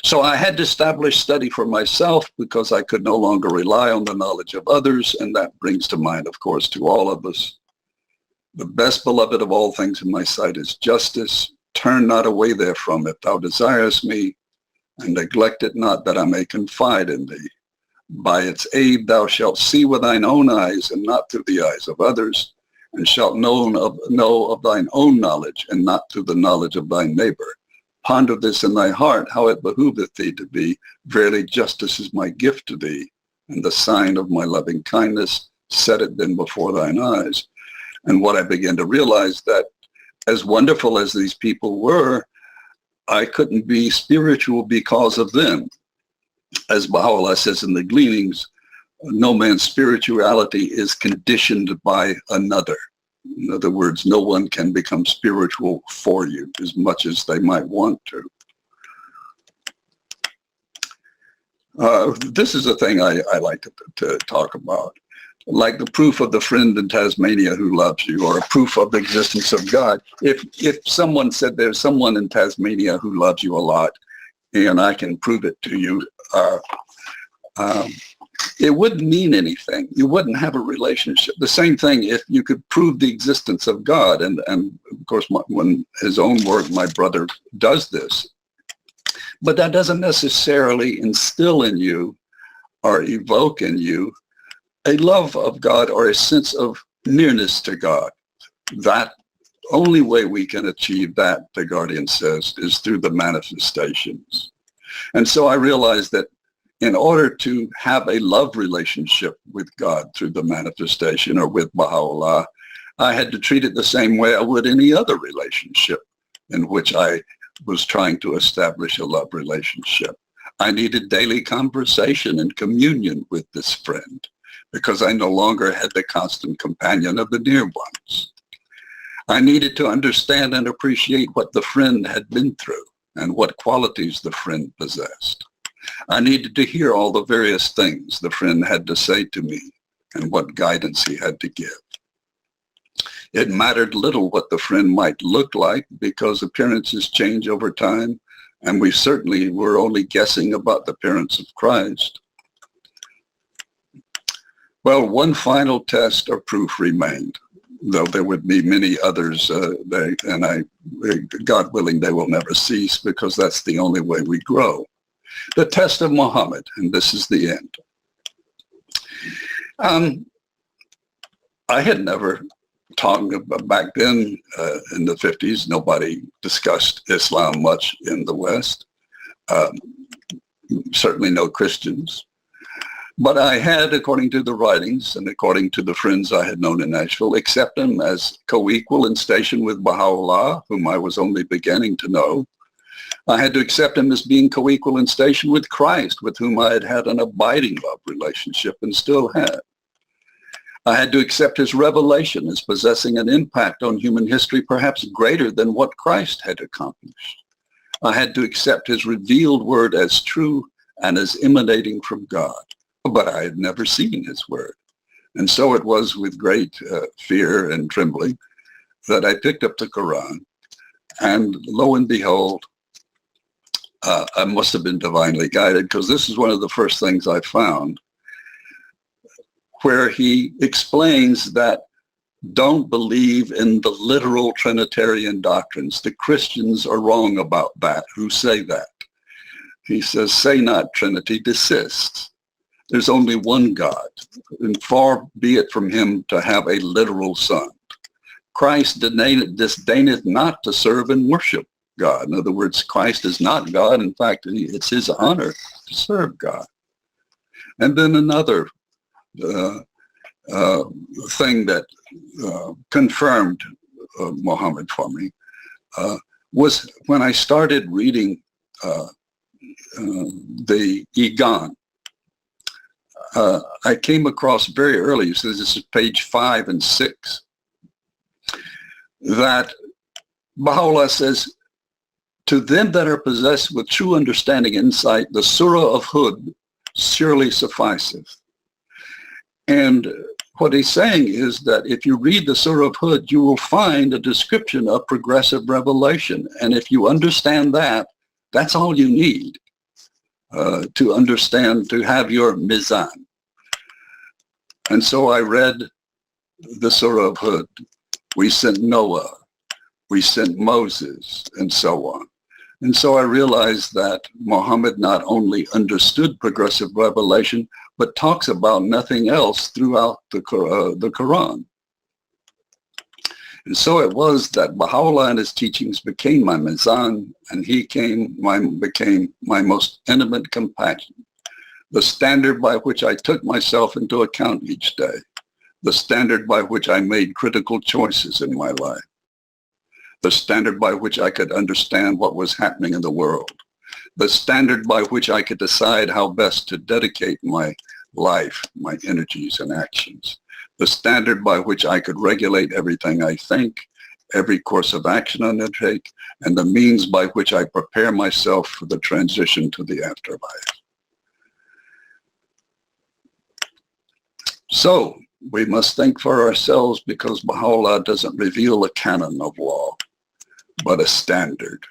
So I had to establish study for myself, because I could no longer rely on the knowledge of others, and that brings to mind, of course, to all of us, the best beloved of all things in my sight is justice. Turn not away therefrom if thou desirest me, and neglect it not, that I may confide in thee. By its aid thou shalt see with thine own eyes, and not through the eyes of others, and shalt know of thine own knowledge, and not through the knowledge of thy neighbor. Ponder this in thy heart, how it behooveth thee to be. Verily justice is my gift to thee, and the sign of my loving kindness. Set it then before thine eyes. And what I began to realize, that as wonderful as these people were, I couldn't be spiritual because of them. As Baha'u'llah says in the Gleanings, no man's spirituality is conditioned by another. In other words, no one can become spiritual for you as much as they might want to. This is a thing I like to talk about, like the proof of the friend in Tasmania who loves you, or a proof of the existence of God. If someone said there's someone in Tasmania who loves you a lot, and I can prove it to you, it wouldn't mean anything. You wouldn't have a relationship. The same thing if you could prove the existence of God. And of course, when his own work, my brother does this. But that doesn't necessarily instill in you or evoke in you a love of God or a sense of nearness to God. That only way we can achieve that, the Guardian says, is through the manifestations. And so I realized that in order to have a love relationship with God through the manifestation or with Baha'u'llah, I had to treat it the same way I would any other relationship in which I was trying to establish a love relationship. I needed daily conversation and communion with this friend because I no longer had the constant companion of the near ones. I needed to understand and appreciate what the friend had been through and what qualities the friend possessed. I needed to hear all the various things the friend had to say to me and what guidance he had to give. It mattered little what the friend might look like because appearances change over time, and we certainly were only guessing about the appearance of Christ. Well, one final test or proof remained, though there would be many others, God willing, they will never cease because that's the only way we grow. The test of Muhammad, and this is the end. I had never talked about, back then in the 50s, nobody discussed Islam much in the West, certainly no Christians. But I had, according to the writings and according to the friends I had known in Nashville, accept him as co-equal in station with Baha'u'llah, whom I was only beginning to know. I had to accept him as being co-equal in station with Christ, with whom I had had an abiding love relationship and still had. I had to accept his revelation as possessing an impact on human history perhaps greater than what Christ had accomplished. I had to accept his revealed word as true and as emanating from God, but I had never seen his word. And so it was with great fear and trembling that I picked up the Quran, and lo and behold, I must have been divinely guided because this is one of the first things I found where he explains that don't believe in the literal Trinitarian doctrines. The Christians are wrong about that, who say that. He says, say not Trinity, desist. There's only one God, and far be it from him to have a literal son. Christ disdaineth not to serve and worship God. In other words, Christ is not God. In fact, it's his honor to serve God. And then another thing that confirmed Muhammad for me was when I started reading the Igan. I came across very early, so this is page 5 and 6, that Baha'u'llah says, to them that are possessed with true understanding and insight, the Surah of Hud surely sufficeth. And what he's saying is that if you read the Surah of Hud, you will find a description of progressive revelation. And if you understand that, that's all you need to understand, to have your mizan. And so I read the Surah of Hud. We sent Noah, we sent Moses, and so on. And so I realized that Muhammad not only understood progressive revelation, but talks about nothing else throughout the Quran. And so it was that Baha'u'llah and his teachings became my mizan, and he became my most intimate companion, the standard by which I took myself into account each day, the standard by which I made critical choices in my life, the standard by which I could understand what was happening in the world, the standard by which I could decide how best to dedicate my life, my energies and actions, the standard by which I could regulate everything I think, every course of action I undertake, and the means by which I prepare myself for the transition to the afterlife. So we must think for ourselves, because Baha'u'llah doesn't reveal a canon of law, but a standard.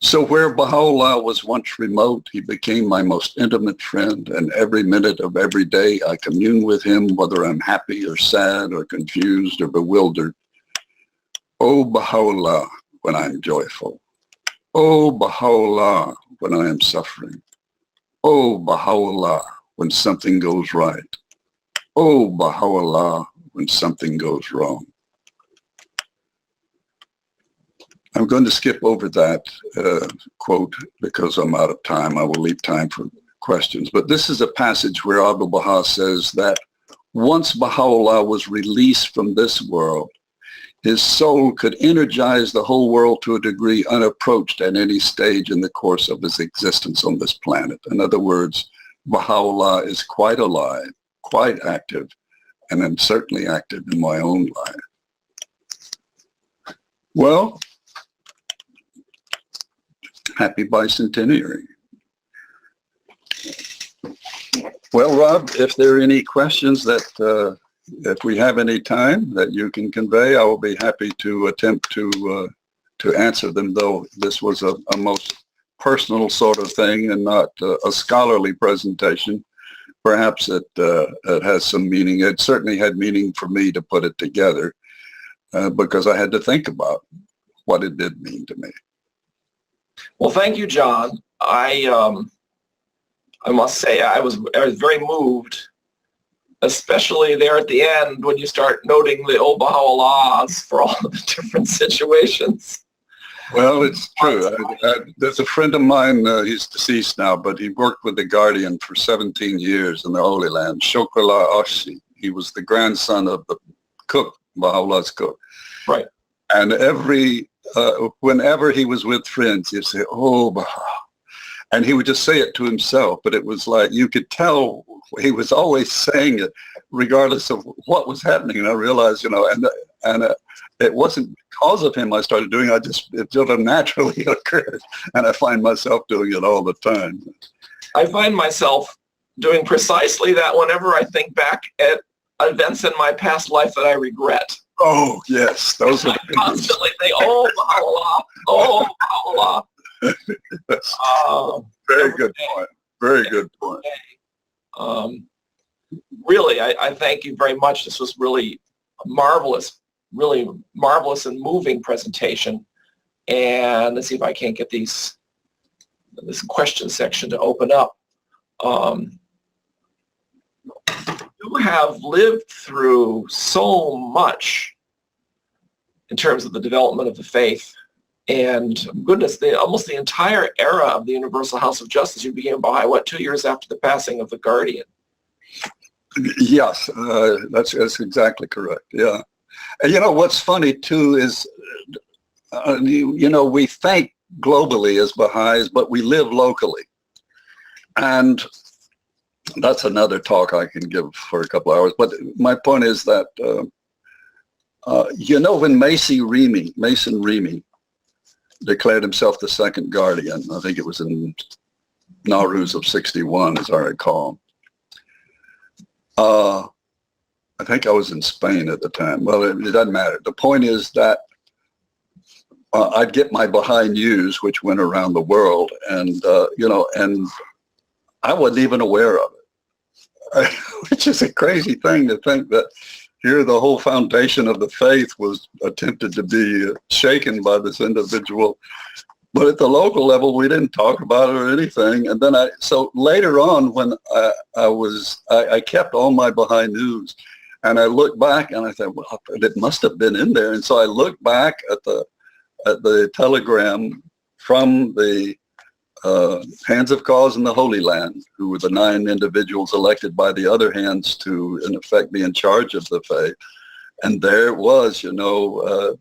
So where Baha'u'llah was once remote, he became my most intimate friend, and every minute of every day I commune with him, whether I'm happy or sad or confused or bewildered. Oh Baha'u'llah, when I'm joyful. Oh Baha'u'llah, when I am suffering. Oh Baha'u'llah, when something goes right. Oh Baha'u'llah, when something goes wrong. I'm going to skip over that quote because I'm out of time. I will leave time for questions. But this is a passage where Abdu'l-Baha says that once Baha'u'llah was released from this world, his soul could energize the whole world to a degree unapproached at any stage in the course of his existence on this planet. In other words, Baha'u'llah is quite alive, quite active, and I'm certainly active in my own life. Well, happy Bicentenary. Well, Rob, if there are any questions that, if we have any time that you can convey, I will be happy to attempt to answer them, though this was a most personal sort of thing and not a scholarly presentation. Perhaps it has some meaning. It certainly had meaning for me to put it together because I had to think about what it did mean to me. Well, thank you, John. I must say I was very moved, especially there at the end when you start noting the old Baha'u'llahs for all of the different situations. Well, it's true. There's a friend of mine, he's deceased now, but he worked with the Guardian for 17 years in the Holy Land, Shokrullah Ashi. He was the grandson of the cook, Baha'u'llah's cook. Right. And whenever he was with friends, he'd say, oh, Baha. And he would just say it to himself, but it was like, you could tell he was always saying it regardless of what was happening. And I realized, and it wasn't because of him I started doing it, it sort of naturally occurred. And I find myself doing it all the time. I find myself doing precisely that whenever I think back at events in my past life that I regret. Oh, yes. Those are the constantly think, oh, Baha'u'llah, oh, Baha'u'llah. Yes. Very good point. Very good point. Really, I thank you very much. This was really marvelous and moving presentation. And let's see if I can't get this question section to open up. You have lived through so much in terms of the development of the faith. And goodness, almost the entire era of the Universal House of Justice, you became Baha'i, 2 years after the passing of the Guardian? Yes, that's exactly correct, yeah. And what's funny too is, we think globally as Baha'is, but we live locally. And that's another talk I can give for a couple hours. But my point is that, when Mason Remy declared himself the second Guardian, I think it was in Nowruz of 61, as I recall. I think I was in Spain at the time. Well, it doesn't matter. The point is that I'd get my Baha'i news, which went around the world, and, and I wasn't even aware of it, which is a crazy thing to think that here the whole foundation of the faith was attempted to be shaken by this individual. But at the local level, we didn't talk about it or anything. And then so later on, when I kept all my Baha'i news, and I looked back and I thought, well, it must have been in there. And so I looked back at the telegram from the Hands of Cause in the Holy Land, who were the 9 individuals elected by the other hands to, in effect, be in charge of the faith. And there it was,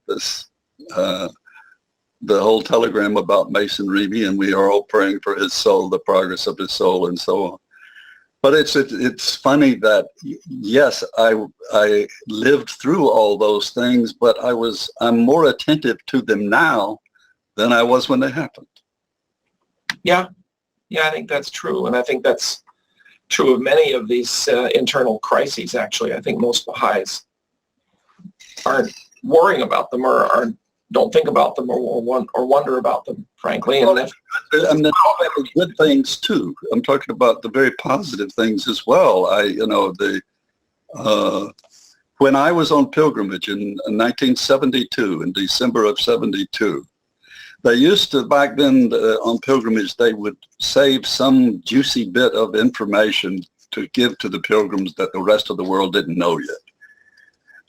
this the whole telegram about Mason Reeby, and we are all praying for his soul, the progress of his soul, and so on. But it's funny that, yes, I lived through all those things, but I'm more attentive to them now than I was when they happened. Yeah, I think that's true, and I think that's true of many of these internal crises. Actually, I think most Baha'is aren't worrying about them, or don't think about them, or wonder about them, frankly. And I'm not talking about the good things too. I'm talking about the very positive things as well. When I was on pilgrimage in 1972, in December of 72, they used to, back then on pilgrimage, they would save some juicy bit of information to give to the pilgrims that the rest of the world didn't know yet.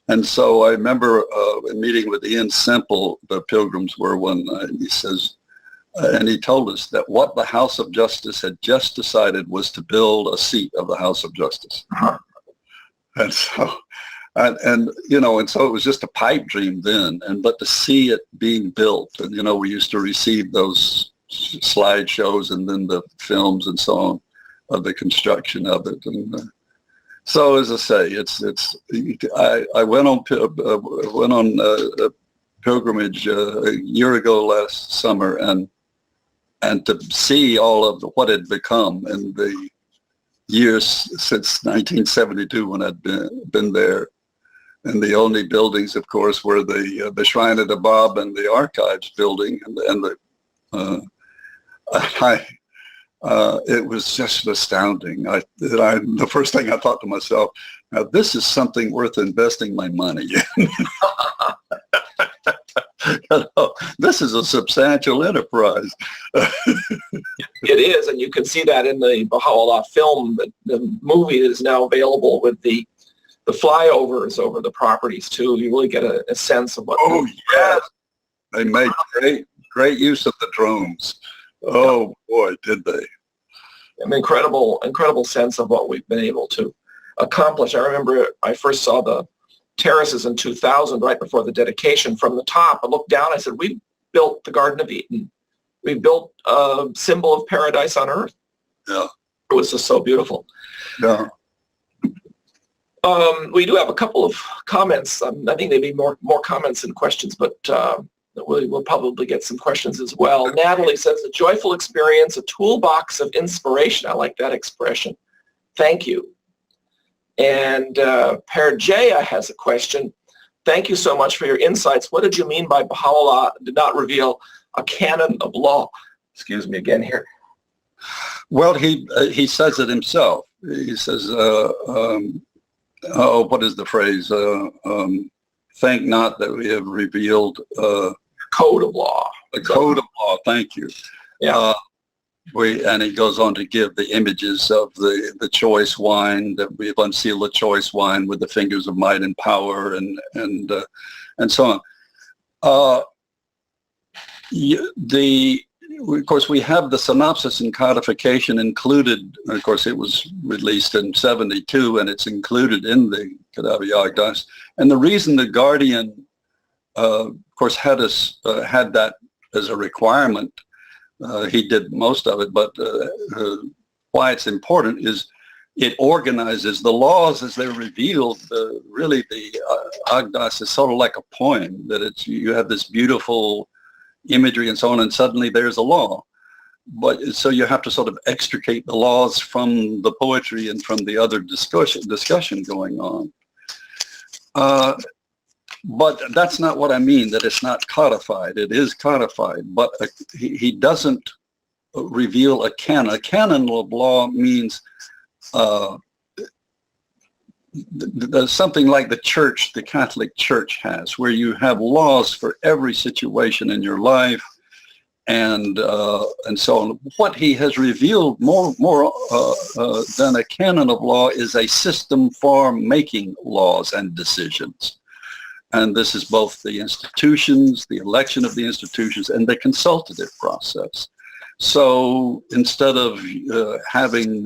And so I remember a meeting with Ian Semple, the pilgrims were one night, and he says, and he told us that what the House of Justice had just decided was to build a seat of the House of Justice. And so, and so it was just a pipe dream then, but to see it being built, and we used to receive those slideshows and then the films and so on of the construction of it. And so, as I say, I went on a pilgrimage a year ago last summer, and to see all of what had become in the years since 1972 when I'd been there. And the only buildings, of course, were the Shrine of the Bab and the Archives building, it was just astounding. The first thing I thought to myself, now this is something worth investing my money in. This is a substantial enterprise. It is, and you can see that in the Baha'u'llah film. The movie is now available with the flyovers over the properties too. You really get a sense of what. Oh yes, they made great use of the drones. Oh boy, did they! An incredible sense of what we've been able to accomplish. I remember I first saw the terraces in 2000, right before the dedication. From the top, I looked down. I said, "We built the Garden of Eden. We built a symbol of paradise on earth." Yeah, it was just so beautiful. Yeah. We do have a couple of comments. I think they'd be more comments than questions, but we'll probably get some questions as well. Natalie says, "A joyful experience, a toolbox of inspiration." I like that expression. Thank you. And Per Jaya has a question. "Thank you so much for your insights. What did you mean by Baha'u'llah did not reveal a canon of law?" Excuse me again here. Well, he says it himself. He says, what is the phrase? "Think not that we have revealed code of law." A code of law. Thank you. Yeah. And he goes on to give the images of the choice wine, that we have unsealed the choice wine with the fingers of might and power, and so on. Of course, we have the synopsis and codification included. Of course, it was released in 72, and it's included in the Kitab al-Aqdas. And the reason the Guardian, of course, had that as a requirement, he did most of it, but why it's important is it organizes the laws as they're revealed. Really, the Aqdas is sort of like a poem, that you have this beautiful imagery and so on, and suddenly there's a law. But so you have to sort of extricate the laws from the poetry and from the other discussion going on. But that's not what I mean, that it's not codified. It is codified, but he doesn't reveal a canon. A canon of law means something like the church, the Catholic Church has, where you have laws for every situation in your life, and so on. What he has revealed more than a canon of law is a system for making laws and decisions. And this is both the institutions, the election of the institutions, and the consultative process. So instead of having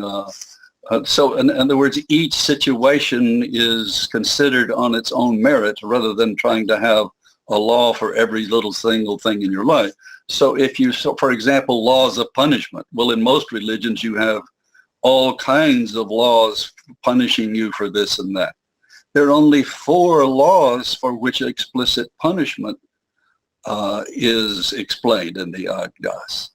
so in other words, each situation is considered on its own merit rather than trying to have a law for every little single thing in your life. So for example, laws of punishment. Well, in most religions, you have all kinds of laws punishing you for this and that. There are only 4 laws for which explicit punishment is explained in the Aggas.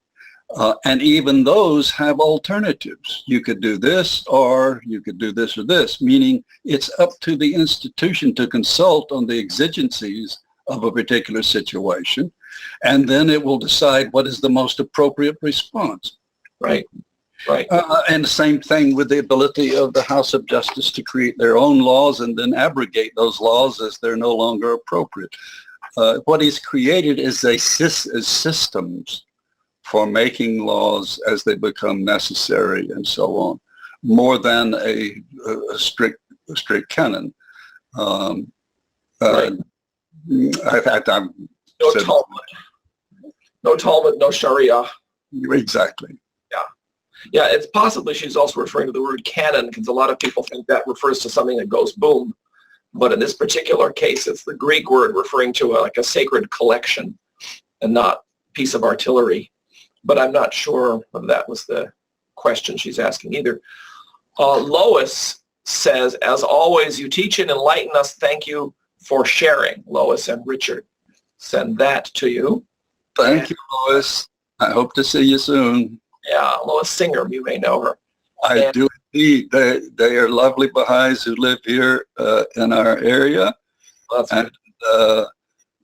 And even those have alternatives. You could do this, or you could do this or this, meaning it's up to the institution to consult on the exigencies of a particular situation, and then it will decide what is the most appropriate response. Right, right. And the same thing with the ability of the House of Justice to create their own laws and then abrogate those laws as they're no longer appropriate. What he's created is systems for making laws as they become necessary and so on, more than a strict canon. Right. No Talmud, no Sharia. Exactly. Yeah, it's possibly she's also referring to the word canon, because a lot of people think that refers to something that goes boom. But in this particular case, it's the Greek word referring to like a sacred collection and not piece of artillery. But I'm not sure if that was the question she's asking either. Lois says, as always, you teach and enlighten us. Thank you for sharing. Lois and Richard send that to you. Thank you, Lois. I hope to see you soon. Yeah, Lois Singer, you may know her. I do indeed. They are lovely Baha'is who live here in our area. And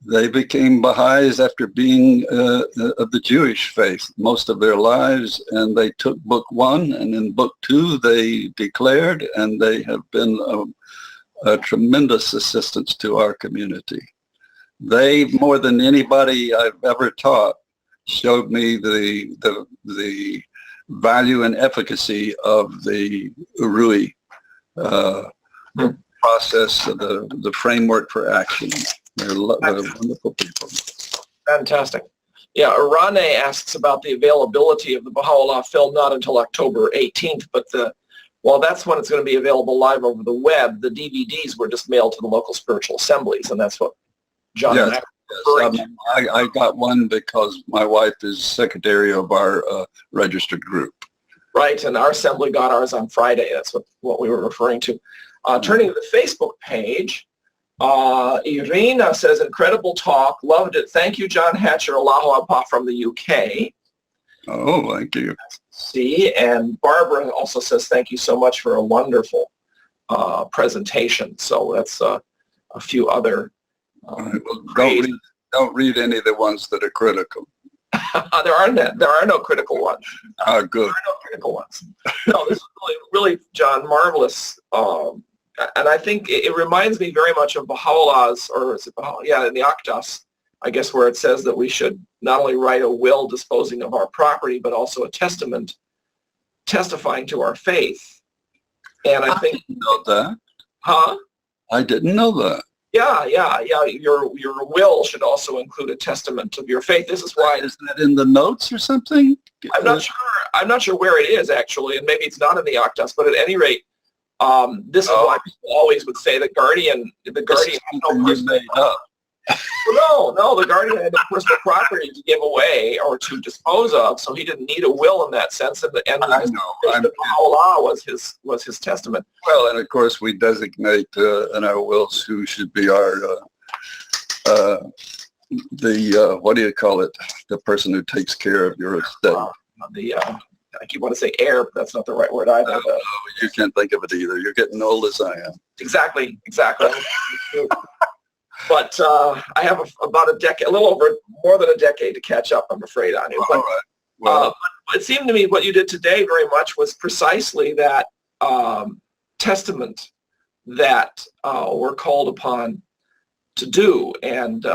they became Baha'is after being of the Jewish faith most of their lives, and they took book 1, and in book 2 they declared, and they have been a tremendous assistance to our community. They, more than anybody I've ever taught, showed me the value and efficacy of the Urui process, the framework for action. They're wonderful people. Fantastic. Yeah, Irane asks about the availability of the Baha'u'llah film not until October 18th, but that's when it's going to be available live over the web. The DVDs were just mailed to the local spiritual assemblies, and that's what John and I got one because my wife is secretary of our registered group. Right, and our assembly got ours on Friday. That's what we were referring to. Turning to the Facebook page, Irina says, incredible talk, loved it. Thank you, John Hatcher, Allahu Akbar from the UK. Oh, thank you. See, and Barbara also says, thank you so much for a wonderful presentation. So that's a few other. Don't read any of the ones that are critical. There are no critical ones. Oh, good. There are no critical ones. No, this is really, John, marvelous. And I think it reminds me very much of Baha'u'llah's, or is it Baha'u'llah? Yeah, in the Akdas, I guess, where it says that we should not only write a will disposing of our property, but also a testament testifying to our faith. And I think, didn't know that. Huh? I didn't know that. Yeah. Your will should also include a testament of your faith. This is why. Is that in the notes or something? I'm not sure where it is actually, and maybe it's not in the Akdas. But at any rate, this is why people always would say the guardian had no personal the guardian had no personal property to give away or to dispose of, so he didn't need a will in that sense. And Allah was his testament. Well, and of course we designate in our wills who should be our what do you call it? The person who takes care of your estate. I keep wanting to say heir, but that's not the right word either. No, you can't think of it either. You're getting old as I am. Exactly. But I have about a decade, a little over more than a decade to catch up, I'm afraid, on you. All right. Well, it seemed to me what you did today very much was precisely that testament that we're called upon to do. And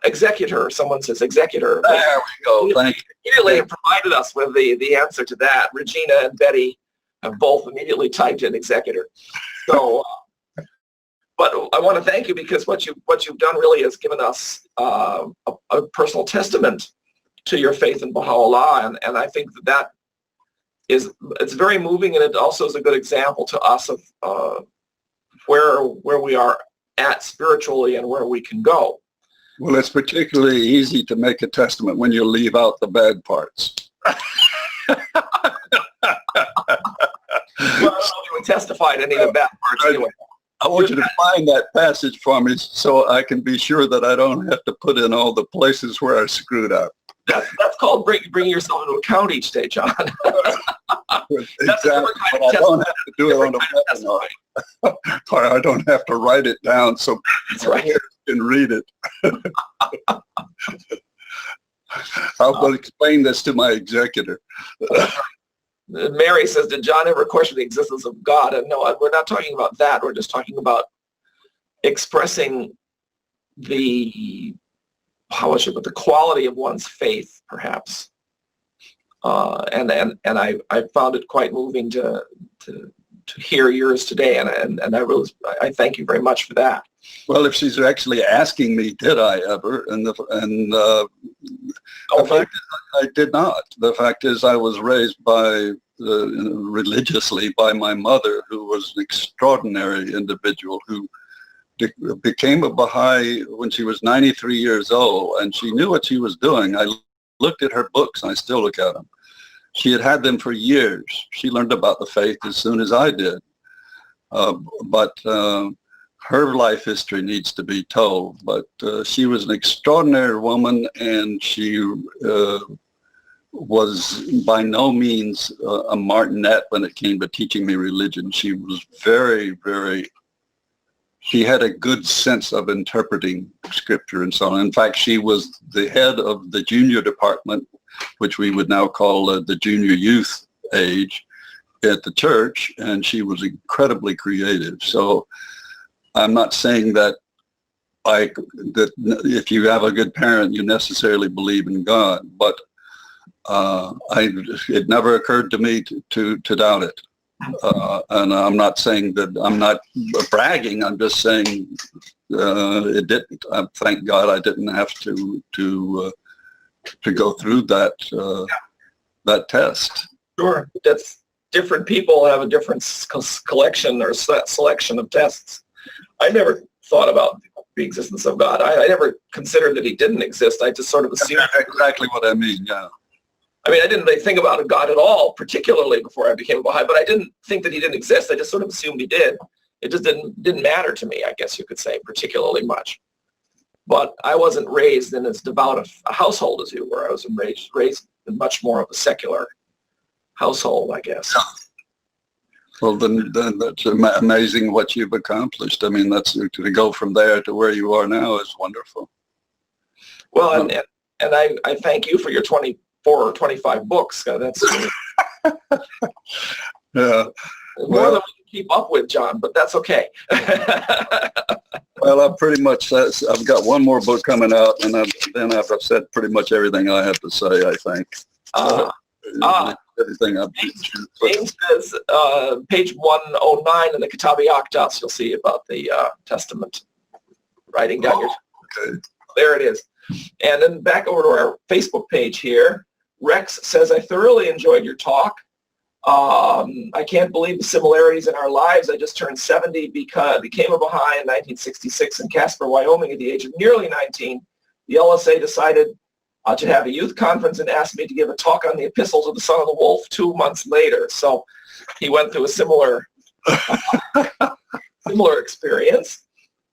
executor, someone says executor. There we go. Thank you. Immediately provided us with the answer to that. Regina and Betty have both immediately typed in executor. So, but I want to thank you because what you've done really has given us a personal testament to your faith in Baha'u'llah, and I think it's very moving, and it also is a good example to us of where we are at spiritually and where we can go. Well, it's particularly easy to make a testament when you leave out the bad parts. Well, I don't know if you would testify to any of the bad parts anyway. I want you to find that passage for me so I can be sure that I don't have to put in all the places where I screwed up. That's called bringing yourself into account each day, John. Exactly. But I don't have to do it on a webinar. Or I don't have to write it down so That's right. you can read it. I'll explain this to my executor. Mary says, did John ever question the existence of God? And no, we're not talking about that. We're just talking about expressing the quality of one's faith, perhaps. And I found it quite moving to hear yours today, and I thank you very much for that. Well, if she's actually asking me, did I ever? The fact is, I did not. The fact is, I was raised religiously by my mother, who was an extraordinary individual who became a Baha'i when she was 93 years old, and she knew what she was doing. I looked at her books, and I still look at them. She had them for years. She learned about the faith as soon as I did. But her life history needs to be told. But she was an extraordinary woman, and she was by no means a martinet when it came to teaching me religion. She was very, very... She had a good sense of interpreting scripture and so on. In fact, she was the head of the junior department, which we would now call the junior youth age at the church, and she was incredibly creative. So I'm not saying that if you have a good parent, you necessarily believe in God, but it never occurred to me to doubt it. And I'm not saying that I'm not bragging. I'm just saying it didn't. Thank God I didn't have to go through that test. Sure, that's different people have a different collection or selection of tests. I never thought about the existence of God. I never considered that he didn't exist. I just sort of assumed. That's exactly what I mean. Yeah. I mean, I didn't really think about a God at all, particularly before I became a Baha'i, but I didn't think that he didn't exist. I just sort of assumed he did. It just didn't matter to me, I guess you could say, particularly much. But I wasn't raised in as devout a household as you were. I was raised in much more of a secular household, I guess. Well, then that's amazing what you've accomplished. I mean, that's to go from there to where you are now is wonderful. Well, and I thank you for your 24 or 25 books. That's yeah. More than we can keep up with, John, but that's okay. Well, I've got one more book coming out, and then I've said pretty much everything I have to say, I think. Everything James says, page 109 in the Kitabi Akdas, you'll see about the Testament, writing down your... Okay. There it is. And then back over to our Facebook page here, Rex says, I thoroughly enjoyed your talk. I can't believe the similarities in our lives. I just turned 70, became a Baha'i in 1966 in Casper, Wyoming at the age of nearly 19. The LSA decided to have a youth conference and asked me to give a talk on the epistles of the Son of the Wolf 2 months later. So he went through a similar experience.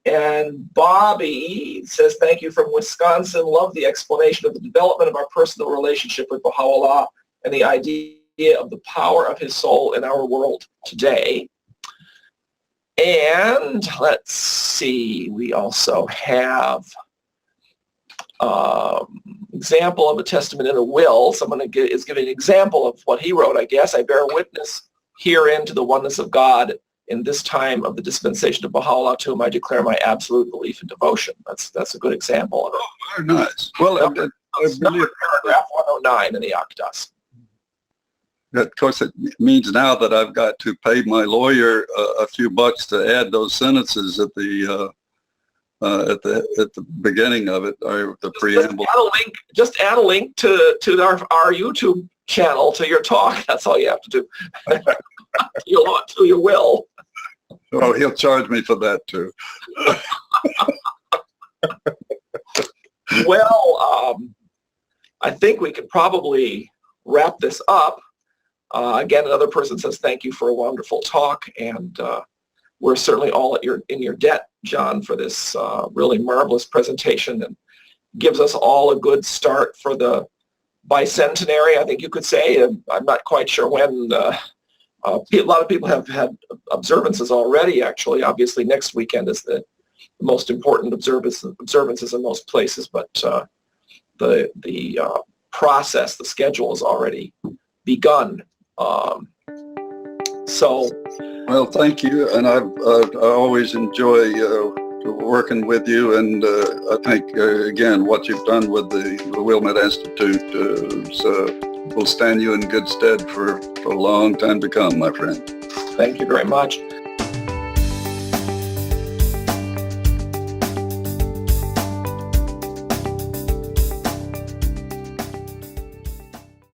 And Bobby says, thank you from Wisconsin. Love the explanation of the development of our personal relationship with Baha'u'llah and the idea of the power of his soul in our world today. And let's see, we also have example of a testament in a will. Someone is giving an example of what he wrote, I guess. I bear witness herein to the oneness of God in this time of the dispensation of Baha'u'llah, to whom I declare my absolute belief and devotion. That's a good example of it. Oh, very nice. Well, Number paragraph 109 in the Akdas. Of course, it means now that I've got to pay my lawyer a few bucks to add those sentences at the beginning of it, or the preamble. Just add a link to our YouTube channel to your talk. That's all you have to do. You will. Oh, he'll charge me for that too. Well, I think we could probably wrap this up. Again, another person says thank you for a wonderful talk, and we're certainly all in your debt, John, for this really marvelous presentation, and gives us all a good start for the Bicentenary, I think you could say. I'm not quite sure when. A lot of people have had observances already, actually. Obviously, next weekend is the most important observances in most places, but the process, the schedule has already begun. Well, thank you, and I always enjoy working with you, and I think again what you've done with the Wilmette Institute will stand you in good stead for a long time to come, my friend. Thank you very much.